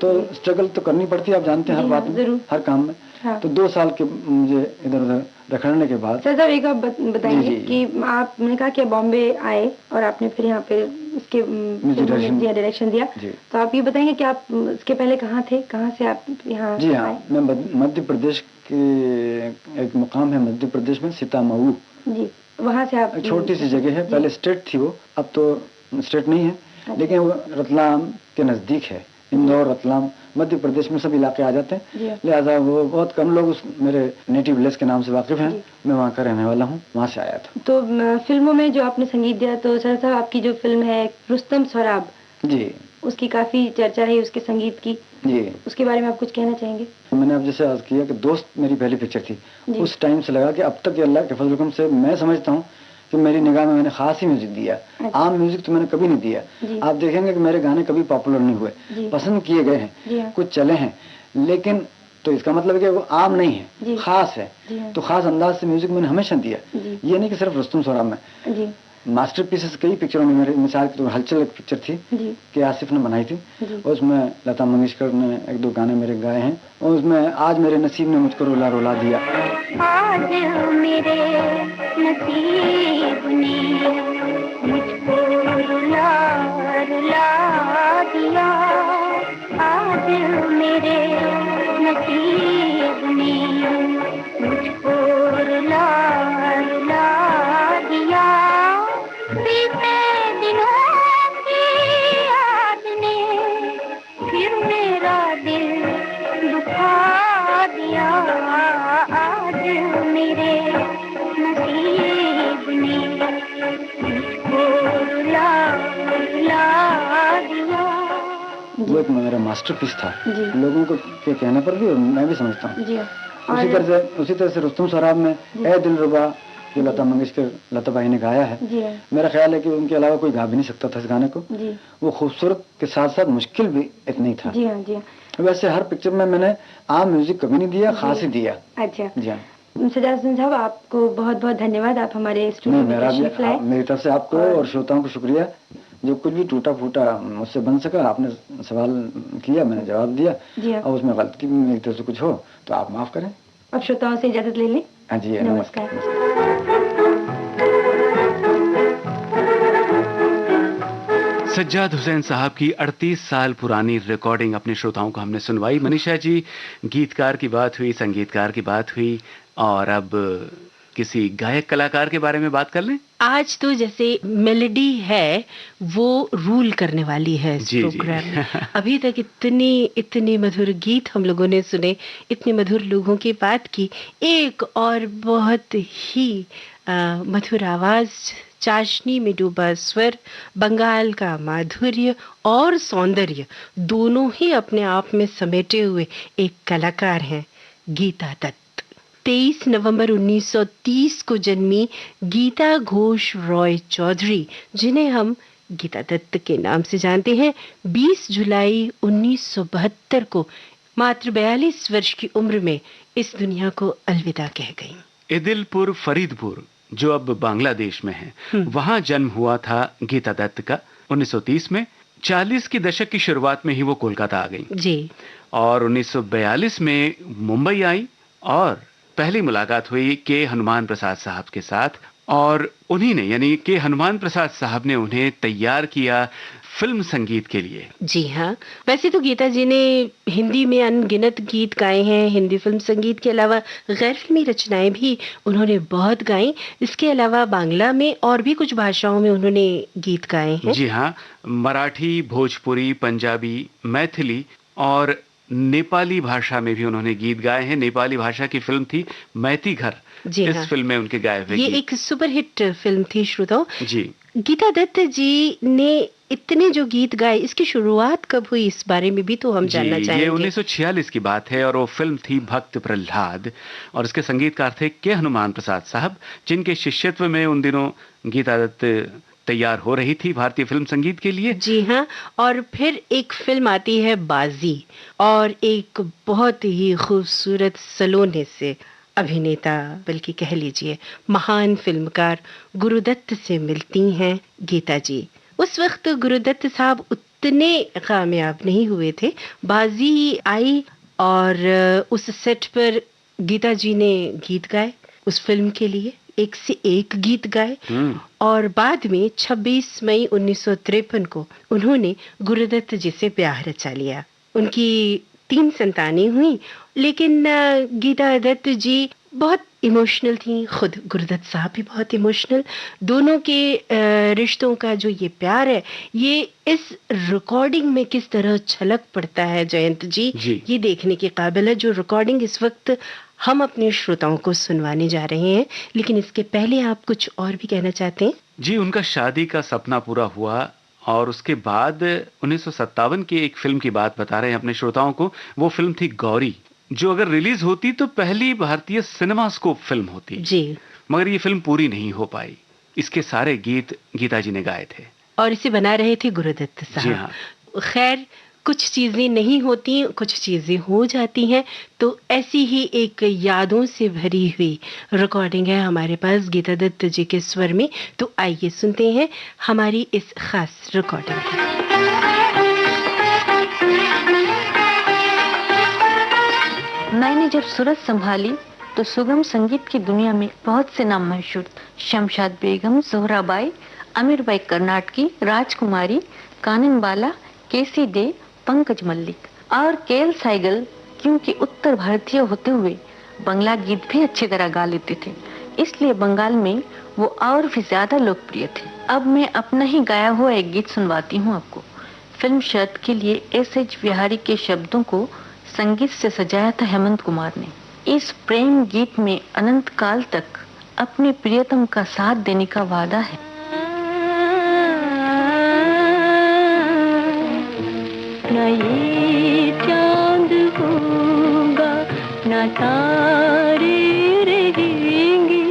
तो स्ट्रगल तो करनी पड़ती है, आप जानते हैं, हर बात में, हर काम में। तो 2 साल के मुझे इधर उधर रखड़ने के बाद सर एक आप बताइए कि आपने कहा कि बॉम्बे आए और आपने फिर यहाँ पे इसके डायरेक्शन दिया, तो आप ये बताएंगे कि आप इसके पहले कहाँ थे, कहाँ से आप यहाँ? जी हाँ, मैं मध्य प्रदेश के एक मुकाम है मध्य प्रदेश में, सीतामऊ जी, वहाँ से आप? छोटी सी जगह है, पहले स्टेट थी वो, अब तो स्टेट नहीं है, लेकिन वो रतलाम के नजदीक है। इंदौर, रतलाम, मध्य प्रदेश में सब इलाके आ जाते हैं, लिहाजा वो बहुत कम लोग उस मेरे नेटिव विलेज के नाम से वाकिफ हैं। मैं वहाँ का रहने वाला हूँ, वहाँ से आया था। तो फिल्मों में जो आपने संगीत दिया, तो सर साहब आपकी जो फिल्म है रुस्तम सराब जी, उसकी काफी चर्चा है, उसके संगीत की जी, उसके बारे में आप कुछ कहना चाहेंगे? मैंने अब जैसे आज किया कि दोस्त मेरी पहली पिक्चर थी, उस टाइम से लगा कि अब तक अल्लाह के फजल से मैं समझता हूँ कि मेरी निगाह में मैंने खास ही म्यूजिक दिया। आम म्यूजिक तो मैंने कभी नहीं दिया। आप देखेंगे कि मेरे गाने कभी पॉपुलर नहीं हुए, पसंद किए गए हैं, कुछ चले हैं, लेकिन तो इसका मतलब है कि वो आम नहीं है, खास है। तो खास अंदाज से म्यूजिक मैंने हमेशा दिया। ये नहीं कि सिर्फ रुस्तम सोहराब में, मास्टरपीसेस कई पिक्चरों में मेरे, मिसाल के तौर पर हलचल एक पिक्चर थी कि आसिफ ने बनाई थी, उसमें लता मंगेशकर ने 1-2 गाने मेरे गाए हैं, और उसमें आज मेरे नसीब ने मुझको रुला रुला दिया। आज मेरे नसीब ने मुझको रुला रुला दिया, आज मेरे नसीब ने मुझको रुला रुला दिया, बीते दिनों की याद ने फिर मेरा दिल दुखा दिया, आज मेरे नसीब ने मुझको रुला रुला दिया। वो एक मेरा मास्टरपीस था लोगों को के कहने पर भी, और मैं भी समझता हूँ। उसी तरह से रुस्तम सोहराब में ए दिलरुबा जो लता मंगेशकर लता भाई ने गाया है, मेरा ख्याल है कि उनके अलावा कोई गा भी नहीं सकता था इस गाने को। वो खूबसूरत के साथ साथ मुश्किल भी इतना ही था। वैसे हर पिक्चर में मैंने आम म्यूजिक कभी नहीं दिया, खास ही दिया। अच्छा जी हाँ। सज्जाद हुसैन साहब, आपको बहुत बहुत धन्यवाद, आप हमारे स्टूडियो में तशरीफ लाए। मेरी तरफ से आपको और श्रोताओं को शुक्रिया। जो कुछ भी टूटा फूटा मुझसे बन सका, आपने सवाल किया, मैंने जवाब दिया, और उसमें गलती मेरी तरफ से कुछ हो तो आप माफ करें। अब श्रोताओं से इजाजत ले लें। हाँ जी, नमस्कार। सज्जाद हुसैन साहब की 38 साल पुरानी रिकॉर्डिंग अपने श्रोताओं को हमने सुनवाई। मनीषा जी, गीतकार की बात हुई, संगीतकार की बात हुई, और अब किसी गायक कलाकार के बारे में बात कर लें। आज तो जैसे मेलोडी है वो रूल करने वाली है इस प्रोग्राम में। अभी तक इतने मधुर गीत हम लोगों ने सुने, इतने मधुर लोगों की बात की। एक और बहुत ही मधुर आवाज, चाशनी में डूबा स्वर, बंगाल का माधुर्य और सौंदर्य दोनों ही अपने आप में समेटे हुए एक कलाकार हैं, गीता दत्त। 23 नवंबर 1930 को जन्मी गीता घोष रॉय चौधरी, जिन्हें हम गीता दत्त के नाम से जानते हैं, 20 जुलाई 1972 को मात्र 42 वर्ष की उम्र में इस दुनिया को अलविदा कह गईं। इदिलपुर फरीदपुर, जो अब बांग्लादेश में है, वहां जन्म हुआ था गीता दत्त का 1930 में। 40 की दशक की शुरुआत में ही वो कोलकाता आ गई जी, और 1942 में मुंबई आई और पहली मुलाकात हुई के हनुमान प्रसाद साहब के साथ, और उन्हीं ने, यानी के हनुमान प्रसाद साहब ने उन्हें तैयार किया फिल्म संगीत के लिए। जी हाँ, वैसे तो गीता जी ने हिंदी में अनगिनत गीत गाए हैं। हिंदी फिल्म संगीत के अलावा गैर फिल्मी रचनाएं भी उन्होंने बहुत गाई। इसके अलावा बांग्ला में और भी कुछ भाषाओं में उन्होंने गीत गाए हैं। जी हाँ, मराठी, भोजपुरी, पंजाबी, मैथिली और नेपाली भाषा में भी उन्होंने गीत गाए हैं। नेपाली भाषा की फिल्म थी मैती घर। जी इस हाँ, फिल्म में उनके गाए हुए ये गीत। एक सुपरहिट फिल्म थी श्रोताओ। जी, गीता दत्त जी ने इतने जो गीत गाए, इसकी शुरुआत कब हुई इस बारे में भी तो हम जानना चाहेंगे। ये 1946 की बात है और वो फिल्म थी भक्त प्रहलाद, और इसके संगीतकार थे के हनुमान प्रसाद साहब, जिनके शिष्यत्व में उन दिनों गीता दत्त तैयार हो रही थी भारतीय फिल्म संगीत के लिए। जी हाँ, और फिर एक फिल्म आती है बाजी, और एक बहुत ही खूबसूरत सलोने से अभिनेता, बल्कि कह लीजिए महान फिल्मकार गुरुदत्त से मिलती हैं गीता जी। उस वक्त गुरुदत्त साहब उतने कामयाब नहीं हुए थे। बाजी आई और उस सेट पर गीता जी ने गीत गाए उस फिल्म के लिए, एक से एक गीत गाए, और बाद में 26 मई 1953 को उन्होंने गुरुदत्त जी से ब्याह रचा लिया। उनकी 3 संतानें हुई, लेकिन गीता दत्त जी बहुत इमोशनल थी, खुद गुरुदत्त साहब भी बहुत इमोशनल। दोनों के रिश्तों का जो ये प्यार है, ये इस रिकॉर्डिंग में किस तरह छलक पड़ता है जयंत जी, ये देखने के काबिल है। जो रिकॉर्डिंग इस वक्त हम अपने श्रोताओं को सुनवाने जा रहे हैं, लेकिन इसके पहले आप कुछ और भी कहना चाहते हैं? जी, उनका शादी का सपना पूरा हुआ और उसके बाद 1957 की एक फिल्म की बात बता रहे हैं अपने श्रोताओं को। वो फिल्म थी गौरी, जो अगर रिलीज होती तो पहली भारतीय सिनेमास्कोप फिल्म होती जी, मगर ये फिल्म पूरी नहीं हो पाई। इसके सारे गीत गीता जी ने गाए थे और इसे बना रहे थे गुरुदत्त साहब। जी हाँ। खैर, कुछ चीज़ें नहीं होती, कुछ चीज़ें हो जाती हैं। तो ऐसी ही एक यादों से भरी हुई रिकॉर्डिंग है हमारे पास गीता दत्त जी के स्वर में। तो आइए सुनते हैं हमारी इस खास रिकॉर्डिंग को। मैंने जब सूरत संभाली तो सुगम संगीत की दुनिया में बहुत से नाम मशहूर, शमशाद बेगम, जोहराबाई, अमीरबाई कर्नाटकी, राजकुमारी, कानन बाला, केसी डे, पंकज मल्लिक और केएल साइगल, क्योंकि उत्तर भारतीय होते हुए बंगला गीत भी अच्छी तरह गा लेते थे, इसलिए बंगाल में वो और भी ज्यादा लोकप्रिय थे। अब मैं अपना ही गाया हुआ एक गीत सुनवाती हूँ आपको। फिल्म शर्त के लिए एस.एच. बिहारी के शब्दों को संगीत से सजाया था हेमंत कुमार ने। इस प्रेम गीत में अनंत काल तक अपने प्रियतम का साथ देने का वादा है। न ये चांद होगा न तारे रहेंगे,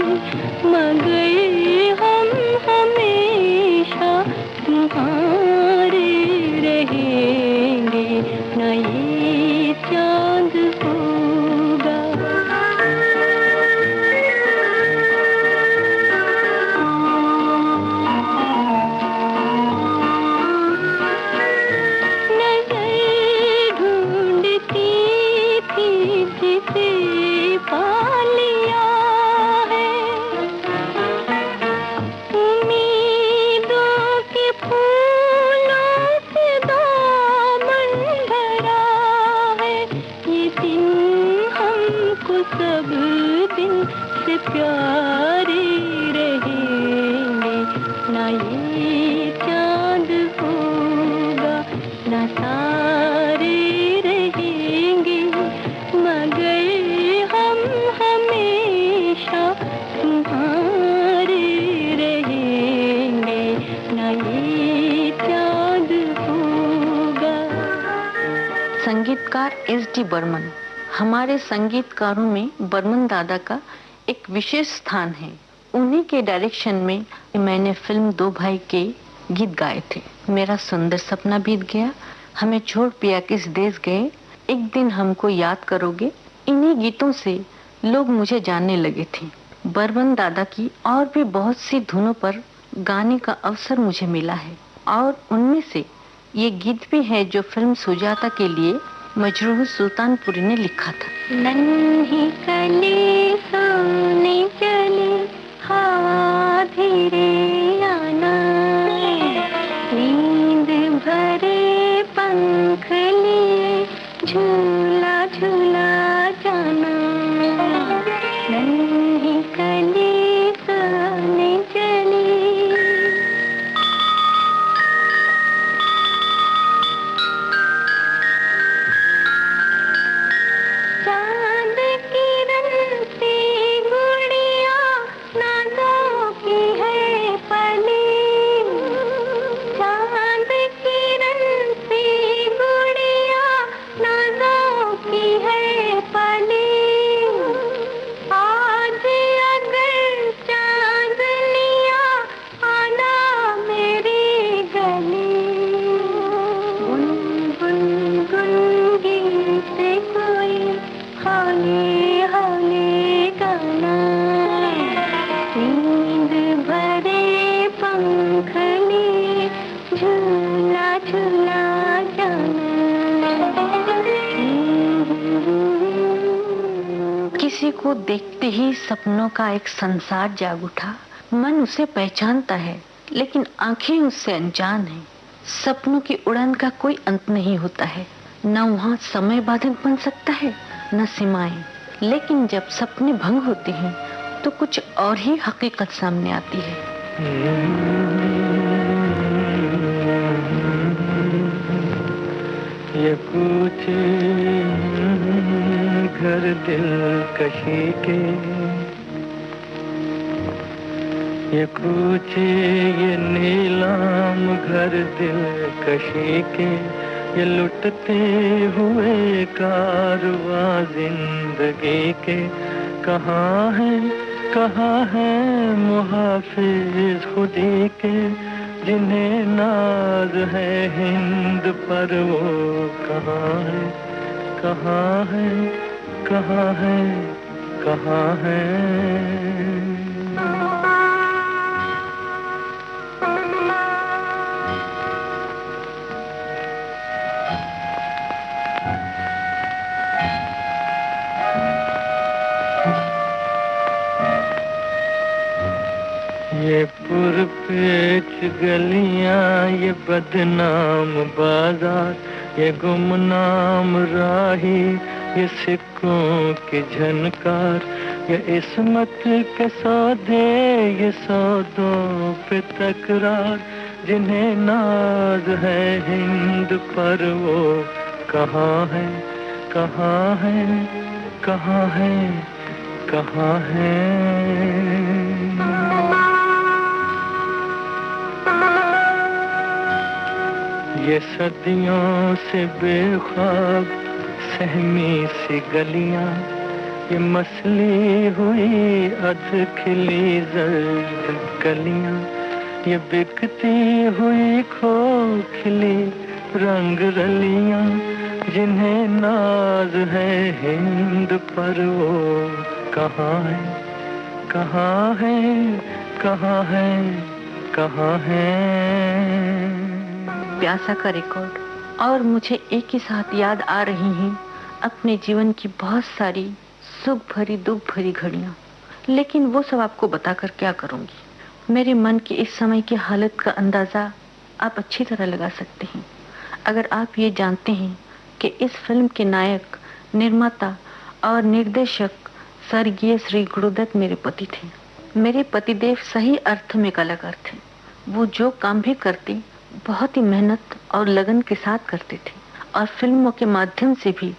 मगर हम हमेशा तुम्हारे रहेंगे। न ये चांद होगा। प्यारे रहेंगे, ना ये चांद होगा ना तारे रहेंगे, मगर हम हमेशा तुम्हारे रहेंगे, ना ये चांद होगा। संगीतकार एस.डी. बर्मन। हमारे संगीतकारों में बर्मन दादा का एक विशेष स्थान है। उन्हीं के डायरेक्शन में मैंने फिल्म दो भाई के गीत गाए थे। मेरा सुंदर सपना बीत गया, हमें छोड़ पिया किस देश गए, एक दिन हमको याद करोगे। इन्हीं गीतों से लोग मुझे जानने लगे थे। बर्मन दादा की और भी बहुत सी धुनों पर गाने का अवसर मुझे मिला है और उनमें से ये गीत भी है जो फिल्म सुजाता के लिए मजरूह सुल्तानपुरी ने लिखा था। नन्ही कली सोने चली हवा धीरे आना, नींद भरे पंख लिए झूला झूला जाना। नन्ही कली सोने चली। किसी को देखते ही सपनों का एक संसार जाग उठा। मन उसे पहचानता है लेकिन आंखें उससे अनजान हैं। सपनों की उड़ान का कोई अंत नहीं होता है, न वहाँ समय बाधक बन सकता है न सीमाएं। लेकिन जब सपने भंग होते हैं तो कुछ और ही हकीकत सामने आती है। ये कुछ घर दिल कशी के, ये कुछ ये नीलाम घर दिल कशी के, ये लुटते हुए कारवां जिंदगी के। कहाँ है मुहाफिज खुदी के, जिन्हें नाज है हिंद पर वो कहाँ है, कहाँ है, कहाँ है, कहाँ है। ये पुरपेच गलियां, ये बदनाम बाजार, ये गुमनाम राही, ये सिक्कों की झनकार, ये इस्मत के सौदे, ये सौदों पे तकरार, जिन्हें नाज है हिंद पर वो कहाँ है, कहाँ है, कहाँ है, कहाँ है। ये सदियों से बेख्वाब सहमी सी गलियां, ये मसली हुई अध खिली जर्द कलियां, ये बिकती हुई खोखली रंग रलियां, जिन्हें नाज है हिंद पर वो कहाँ है, कहाँ है, कहाँ है, कहाँ है। प्यासा का रिकॉर्ड और मुझे एक ही साथ याद आ रही हैं अपने जीवन की बहुत सारी सुख भरी दुख भरी घड़ियां, लेकिन वो सब आपको बताकर क्या करूंगी। मेरे मन की इस समय की हालत का अंदाजा आप अच्छी तरह लगा सकते हैं अगर आप ये जानते हैं कि इस फिल्म के नायक, निर्माता और निर्देशक स्वर्गीय श्री गुरुदत्त मेरे पति थे। मेरे पतिदेव सही अर्थ में कलाकार थे। वो जो काम भी करते बहुत ही मेहनत और लगन के साथ करते थे और फिल्मों के माध्यम से भी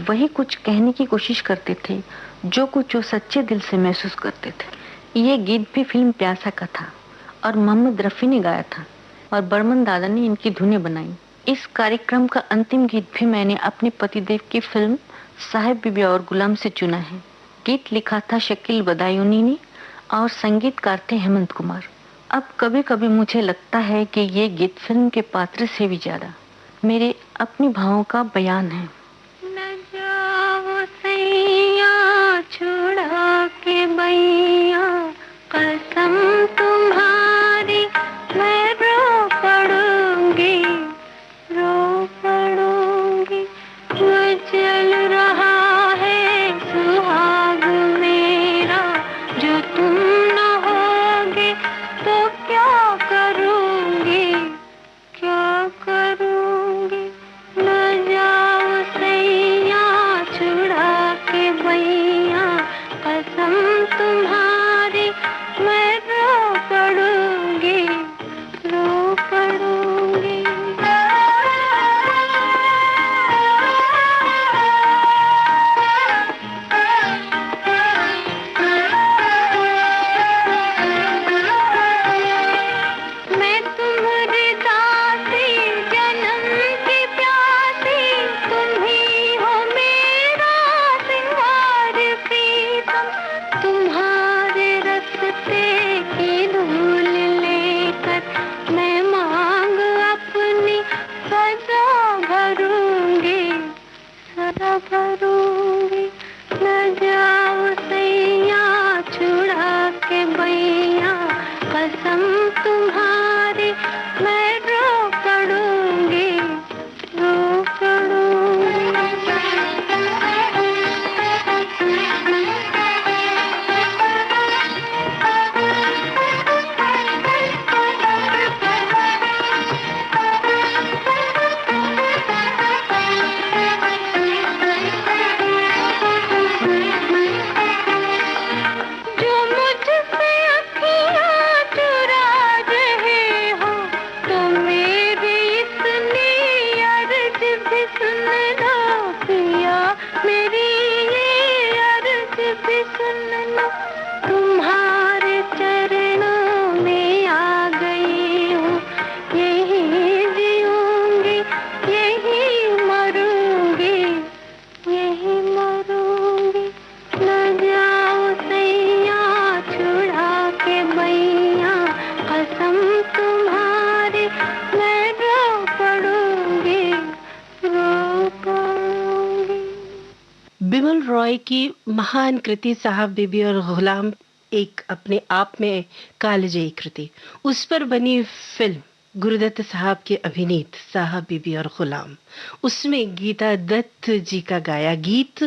वही कुछ कहने की कोशिश करते थे जो कुछ वो सच्चे दिल से महसूस करते थे। ये गीत भी फिल्म प्यासा का था और मोहम्मद रफ़ी ने गाया था और बर्मन दादा ने इनकी धुनें बनाई। इस कार्यक्रम का अंतिम गीत भी मैंने अपने पतिदेव की फिल्म साहिब बीबी और गुलाम से चुना है। गीत लिखा था शकील बदायूनी ने और संगीतकार थे हेमंत कुमार। अब कभी कभी मुझे लगता है कि ये गीत फिल्म के पात्र से भी ज्यादा मेरे अपनी भावों का बयान है। न जाओ सैया छुड़ा के बैया, कसम तुम्हारी मैं रो पड़ूंगी, रो पड़ूंगी। वो जल रहा है सुहाग मेरा, जो तुम न होगे तो क्या करूंगी, क्या करूंगी। न जाओ सैया छुड़ा के बैया, कसम तुम्हारी मैं रो पड़ूंगी, रो पड़ूंगी। मैं तुम्हारी दासी, जन्म की प्यासी, तुम ही हो मेरा सिंगार प्रीतम। तुम्हारे रस्ते की धूल लेकर मैं मांग अपनी सजा भरूंगी, सजा भरूंगी। न जाओ सैया छुड़ा के बैया, कसम तुम्हारी मैं रो पड़ूंगी, रो पड़ूंगी। जो मुझसे अखियाँ चुरा रॉय की महान कृति साहब बीबी और गुलाम एक अपने आप में कालजयी कृति, उस पर बनी फिल्म गुरुदत्त साहब के अभिनीत साहब बीबी और गुलाम, उसमें गीता दत्त जी का गाया गीत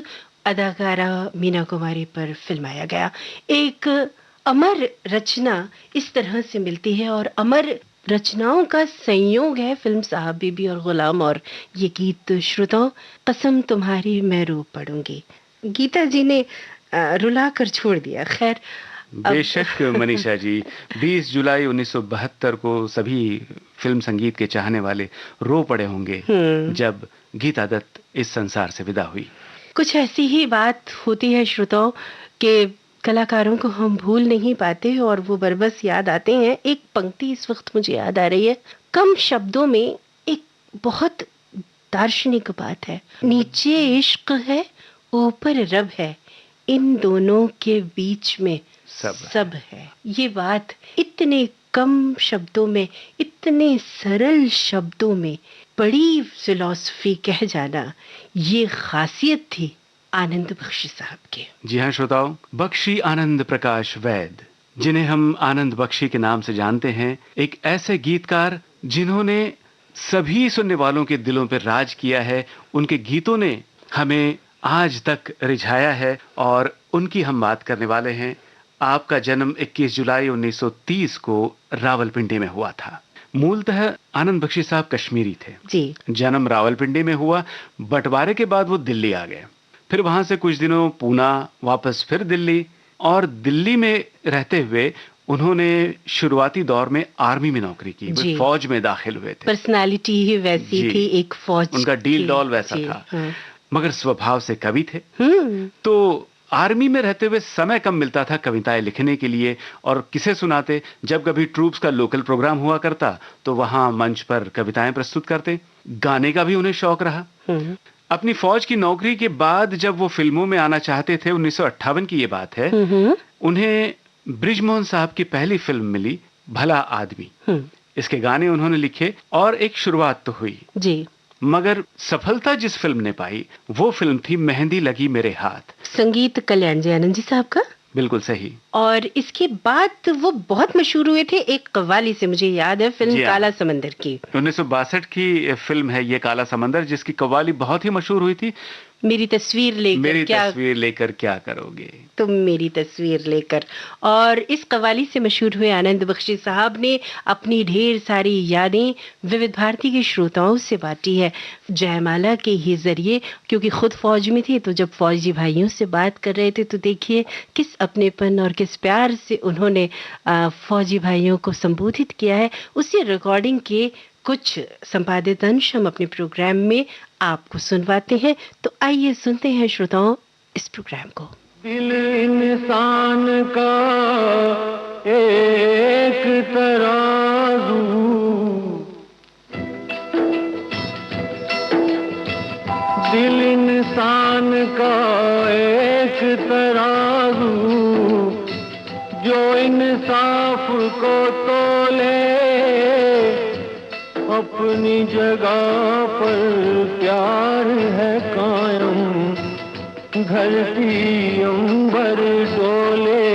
अदाकारा मीना कुमारी पर फिल्माया गया। एक अमर रचना इस तरह से मिलती है और अमर रचनाओं का संयोग है फिल्म साहब बीबी और गुलाम और ये गीत। श्रोताओं, कसम तुम्हारी मैं रो पड़ूंगी, गीता जी ने रुला कर छोड़ दिया। खैर, बेशक मनीषा जी, 20 जुलाई 1972 को सभी फिल्म संगीत के चाहने वाले रो पड़े होंगे जब गीता दत्त इस संसार से विदा हुई। कुछ ऐसी ही बात होती है श्रोताओं के कलाकारों को हम भूल नहीं पाते और वो बरबस याद आते हैं। एक पंक्ति इस वक्त मुझे याद आ रही है, कम शब्दों में एक बहुत दार्शनिक बात है, नीचे इश्क है ऊपर रब है, इन दोनों के बीच में सब है। ये बात इतने कम शब्दों में, इतने सरल शब्दों में बड़ी फिलॉसफी कह जाना, ये खासियत थी आनंद बख्शी साहब के। जी हाँ श्रोताओ, बख्शी आनंद प्रकाश वैद, जिन्हें हम आनंद बख्शी के नाम से जानते हैं, एक ऐसे गीतकार जिन्होंने सभी सुनने वालों के दिलों पर राज किया है। उनके गीतों ने हमें आज तक रिझाया है और उनकी हम बात करने वाले हैं। आपका जन्म 21 जुलाई 1930 को रावलपिंडी में हुआ था। मूलतः आनंद बख्शी साहब कश्मीरी थे जी। जन्म रावलपिंडी में हुआ, बंटवारे के बाद वो दिल्ली आ गए, फिर वहां से कुछ दिनों पूना, वापस फिर दिल्ली, और दिल्ली में रहते हुए उन्होंने शुरुआती दौर में आर्मी में नौकरी की, फौज में दाखिल हुए थे। पर्सनालिटी ही वैसी थी, एक फौज, उनका डील डॉल वैसा था। हाँ। मगर स्वभाव से कवि थे। तो आर्मी में रहते हुए समय कम मिलता था कविताएं लिखने के लिए और किसे सुनाते। जब कभी ट्रूप्स का लोकल प्रोग्राम हुआ करता तो वहां मंच पर कविताएं प्रस्तुत करते। गाने का भी उन्हें शौक रहा। अपनी फौज की नौकरी के बाद जब वो फिल्मों में आना चाहते थे, 1958 की ये बात है, उन्हें बृजमोहन साहब की पहली फिल्म मिली, भला आदमी। इसके गाने उन्होंने लिखे और एक शुरुआत तो हुई जी। मगर सफलता जिस फिल्म ने पाई वो फिल्म थी मेहंदी लगी मेरे हाथ। संगीत कल्याण जी आनंद जी साहब का। बिल्कुल सही। और इसके बाद वो बहुत मशहूर हुए थे एक कव्वाली से, मुझे याद है, फिल्म काला समंदर की। 1962 की फिल्म है ये काला समंदर, जिसकी कव्वाली बहुत ही मशहूर हुई थी। मेरी तस्वीर लेकर क्या करोगे तुम मेरी तस्वीर लेकर। और इस कव्वाली से मशहूर हुए आनंद बख्शी साहब ने अपनी ढेर सारी यादें विविध भारती के श्रोताओं से बांटी है जयमाला के ही जरिए, क्योंकि खुद फौज में थे। तो जब फौजी भाइयों से बात कर रहे थे तो देखिए किस अपनेपन और किस प्यार से उन्होंने फौजी भाइयों को संबोधित किया है। उसी रिकॉर्डिंग के कुछ संपादित अंश हम अपने प्रोग्राम में आपको सुनवाते हैं। तो आइए सुनते हैं श्रोताओं इस प्रोग्राम को। दिल इंसान का एक तराजू, दिल इंसान का एक तराजू, जो इंसाफ को तोले अपनी जगह पर प्यार है कायम, घरती अंबर डोले।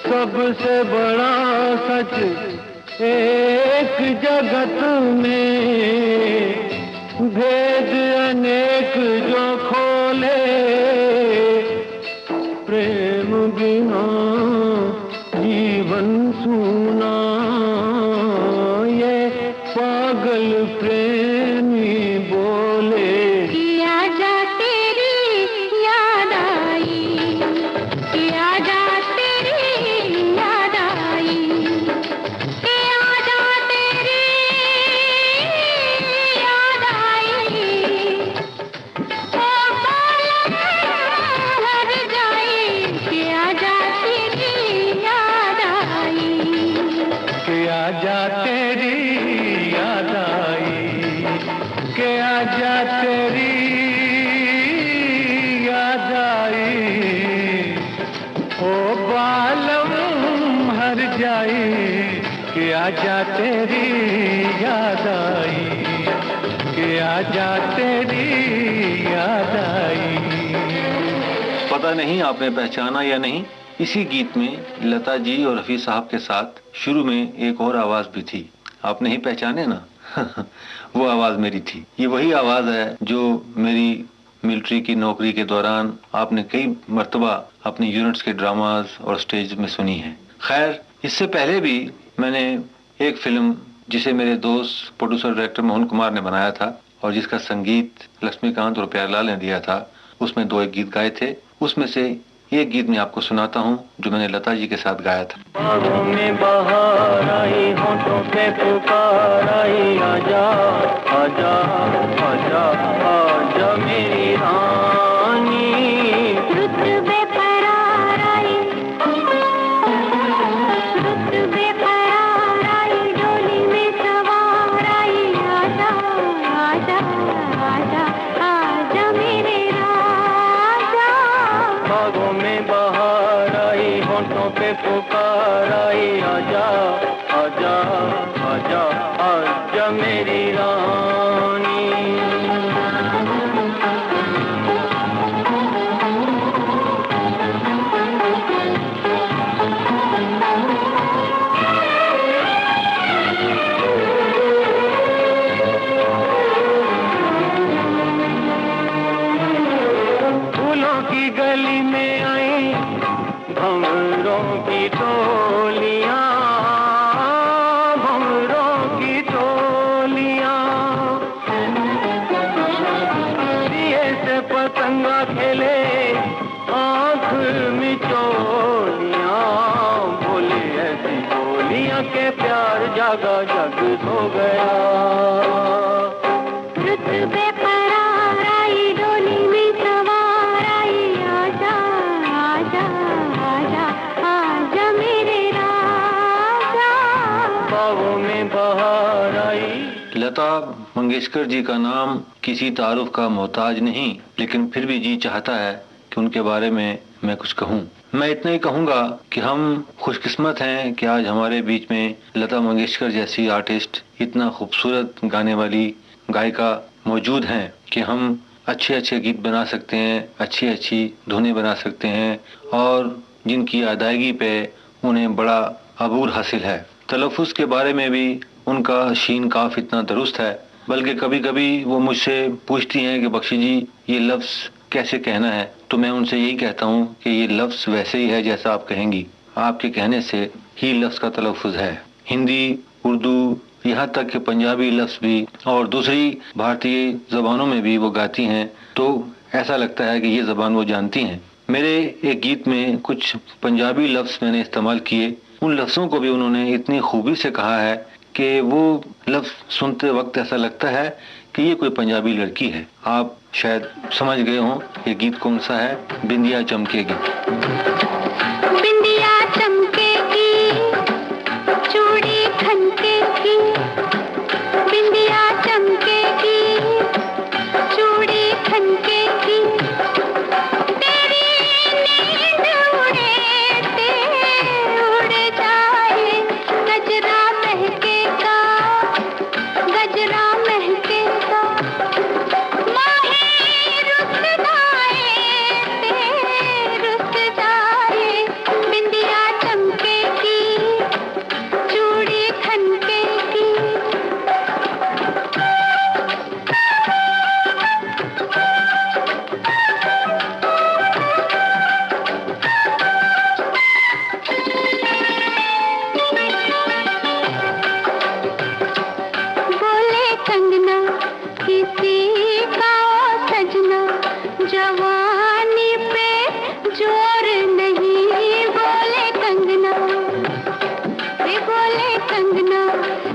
सबसे बड़ा सच एक जगत में, भेद अनेक जो खोले, प्रेम बिना जीवन सूना, ये पागल प्रेमी बोले। किया जा तेरी याद आई, किया जा तेरी याद आई, किया जा तेरी याद आई, ओ बालम हर जाई, किया जा तेरी याद आई, किया जा तेरी याद आई, किया जा तेरी याद आई, ओ बालम हर जाई, किया जा तेरी याद आई, किया जा तेरी याद आई। पता नहीं आपने पहचाना या नहीं, इसी गीत में लता जी और रफ़ी साहब के साथ शुरू में एक और आवाज भी थी। आप नहीं पहचाने ना? वो आवाज मेरी थी। ये वही आवाज है जो मेरी मिलिट्री की नौकरी के दौरान आपने कई मर्तबा अपने यूनिट्स के ड्रामाज और स्टेज में सुनी है। खैर, इससे पहले भी मैंने एक फिल्म जिसे मेरे दोस्त प्रोड्यूसर डायरेक्टर मोहन कुमार ने बनाया था और जिसका संगीत लक्ष्मीकांत और प्यारेलाल ने दिया था, उसमें 2 एक गीत गाए थे। उसमें से एक गीत मैं आपको सुनाता हूँ जो मैंने लता जी के साथ गाया था। बागों में बहार आई, होठों पे पुकार आई, आजा आजा आजा आजा मेरी रानी। रुत बेकरार आई, रुत बेकरार आई, डोली में सवार आई, आजा आजा आजा आजा मेरे राजा। बागों में बहार आई, होठों पे पुकार आई, आजा आजा आजा आजा मेरी रानी। फूलों की गली में आई भंवरों की टोलियां, भंवरों की टोलियां। दिए से पतंगा खेले आंख मिचोलियां, बोले ऐसी बोलियां के प्यार जागा जग सो गया। रुत बेकरार आई, डोली में सवार आई, आजा आजा आजा आजा मेरे राजा। बागों में बहार आई। लता मंगेशकर जी का नाम किसी तारुफ का मोहताज नहीं, लेकिन फिर भी जी चाहता है कि उनके बारे में मैं कुछ कहूँ। मैं इतना ही कहूँगा कि हम खुशकिस्मत हैं कि आज हमारे बीच में लता मंगेशकर जैसी आर्टिस्ट, इतना खूबसूरत गाने वाली गायिका मौजूद हैं कि हम अच्छे अच्छे गीत बना सकते हैं, अच्छी अच्छी धुनें बना सकते हैं और जिनकी अदायगी पे उन्हें बड़ा अबूर हासिल है। तलफ़ुज़ के बारे में भी उनका शीन काफ इतना दुरुस्त है, बल्कि कभी कभी वो मुझसे पूछती हैं कि बख्शी जी ये लफ्ज़ कैसे कहना है, तो मैं उनसे यही कहता हूँ कि ये लफ्ज़ वैसे ही है जैसा आप कहेंगी, आपके कहने से ही लफ्ज़ का तलफ़ुज़ है। हिंदी, उर्दू, यहाँ तक कि पंजाबी लफ्ज़ भी और दूसरी भारतीय ज़बानों में भी वो गाती हैं, तो ऐसा लगता है कि ये ज़बान वो जानती हैं। मेरे एक गीत में कुछ पंजाबी लफ्ज़ मैंने इस्तेमाल किए, उन लफ्ज़ों को भी उन्होंने इतनी खूबी से कहा है कि वो लफ्ज़ सुनते वक्त ऐसा लगता है कि ये कोई पंजाबी लड़की है। आप शायद समझ गए हों ये गीत कौन सा है। बिंदिया चमकेगी। बिंदिया चमकेगी, चूड़ी खनकेगी, बिंदिया चमकेगी, चूड़ी खनकेगी, तेरी नींद उड़े ते उड़ जाए, गजरा महकेगा, गजरा महकेगा, माही रुस जाए ते रुस जाए, बिंदिया चमकेगी, चूड़ी खनकेगी। बोले कंगना किसी का सजना, जवानी पे जोर नहीं, बोले कंगना, वे बोले कंगना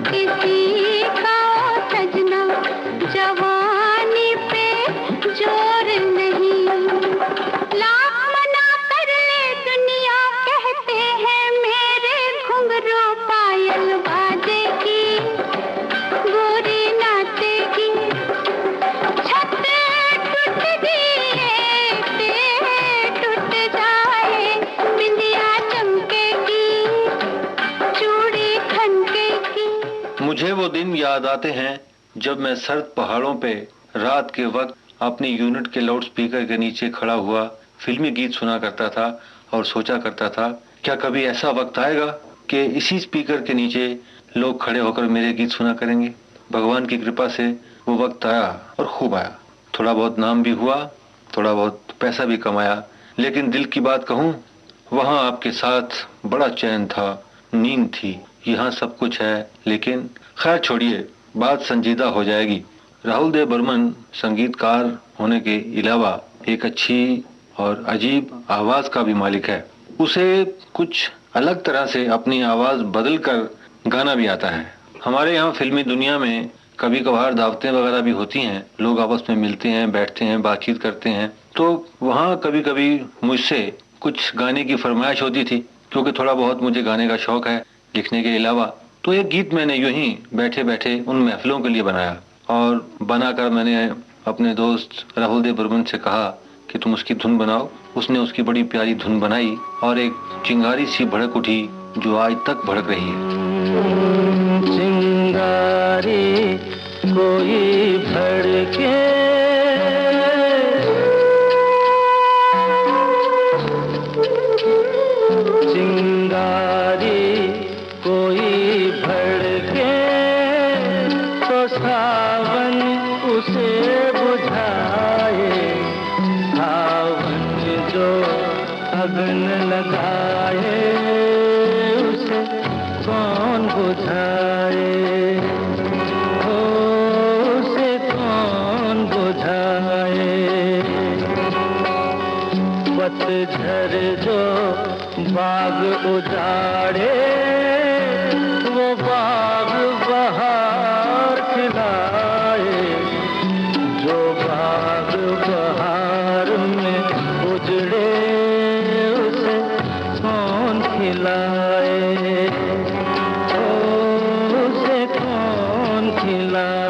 किसी का सजना, जवानी पे जोर नहीं, लाख मना कर ले दुनिया, कहते हैं मेरे घुंघरू पायल बाजेगी, गोरी नाचेगी, छत टूट दिए ते टूट जाए, बिंदिया चमकेगी, चूड़ी खनकेगी। मुझे वो दिन याद आते हैं जब मैं सर्द पहाड़ों पे रात के वक्त अपनी यूनिट के लाउड स्पीकर के नीचे खड़ा हुआ फिल्मी गीत सुना करता था और सोचा करता था क्या कभी ऐसा वक्त आएगा कि इसी स्पीकर के नीचे लोग खड़े होकर मेरे गीत सुना करेंगे। भगवान की कृपा से वो वक्त आया और खूब आया। थोड़ा बहुत नाम भी हुआ, थोड़ा बहुत पैसा भी कमाया, लेकिन दिल की बात कहूँ, वहाँ आपके साथ बड़ा चैन था, नींद थी। यहाँ सब कुछ है, लेकिन खैर छोड़िए, बात संजीदा हो जाएगी। राहुल देव बर्मन संगीतकार होने के अलावा एक अच्छी और अजीब आवाज़ का भी मालिक है। उसे कुछ अलग तरह से अपनी आवाज़ बदल कर गाना भी आता है। हमारे यहाँ फिल्मी दुनिया में कभी कभार दावतें वगैरह भी होती हैं, लोग आपस में मिलते हैं, बैठते हैं, बातचीत करते हैं, तो वहाँ कभी कभी मुझसे कुछ गाने की फरमाइश होती थी, क्योंकि थोड़ा बहुत मुझे गाने का शौक है लिखने के अलावा। तो एक गीत मैंने यूं ही बैठे बैठे उन महफिलों के लिए बनाया और बनाकर मैंने अपने दोस्त राहुल देव बर्मन से कहा कि तुम उसकी धुन बनाओ। उसने उसकी बड़ी प्यारी धुन बनाई और एक चिंगारी सी भड़क उठी जो आज तक भड़क रही है। चिंगारी कोई भड़के, चिंगारी कोई भड़के तो सावन उसे बुझाए, सावन जो अगन लगाए उसे कौन बुझाए, उसे कौन बुझाए। पतझर जो बाग उजाड़े वो बाग बहार खिलाए, जो बाग बहार में उजड़े उसे कौन खिलाए, उसे कौन खिलाए।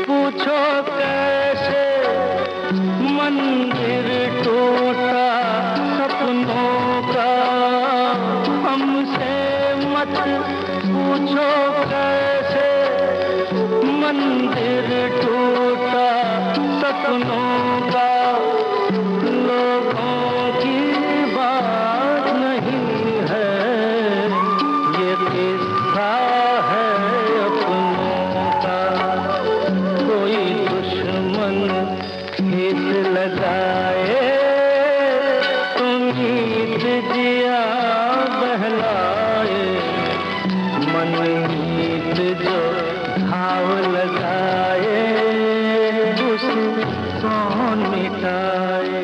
पूछो कैसे मंदिर टूटा सपनों का, हमसे मत पूछो कैसे मंदिर टूटा सपनों का। लोगों की बात नहीं है, ये किस्सा है लगाए, उम्मीद जिया बहलाए, मनमीत जो घाव लगाए उसे कौन मिटाए।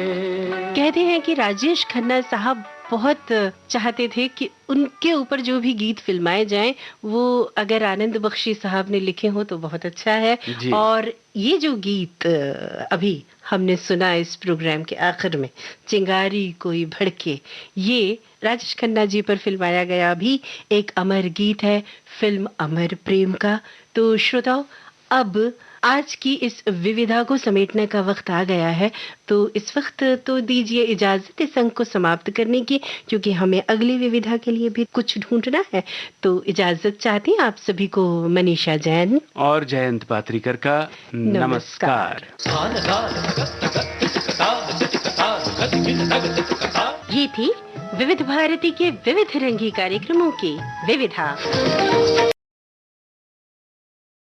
कहते हैं कि राजेश खन्ना साहब बहुत चाहते थे कि उनके ऊपर जो भी गीत फिल्माए जाएं वो अगर आनंद बख्शी साहब ने लिखे हो तो बहुत अच्छा है। और ये जो गीत अभी हमने सुना इस प्रोग्राम के आखिर में, चिंगारी कोई भड़के, ये राजेश खन्ना जी पर फिल्माया गया भी एक अमर गीत है फिल्म अमर प्रेम का। तो श्रोताओ, अब आज की इस विविधा को समेटने का वक्त आ गया है, तो इस वक्त तो दीजिए इजाजत इस अंक को समाप्त करने की, क्योंकि हमें अगली विविधा के लिए भी कुछ ढूंढना है। तो इजाजत चाहती हैं आप सभी को मनीषा जैन और जयंत पात्रिकर का नमस्कार। ये थी विविध भारती के विविध रंगी कार्यक्रमों की विविधा।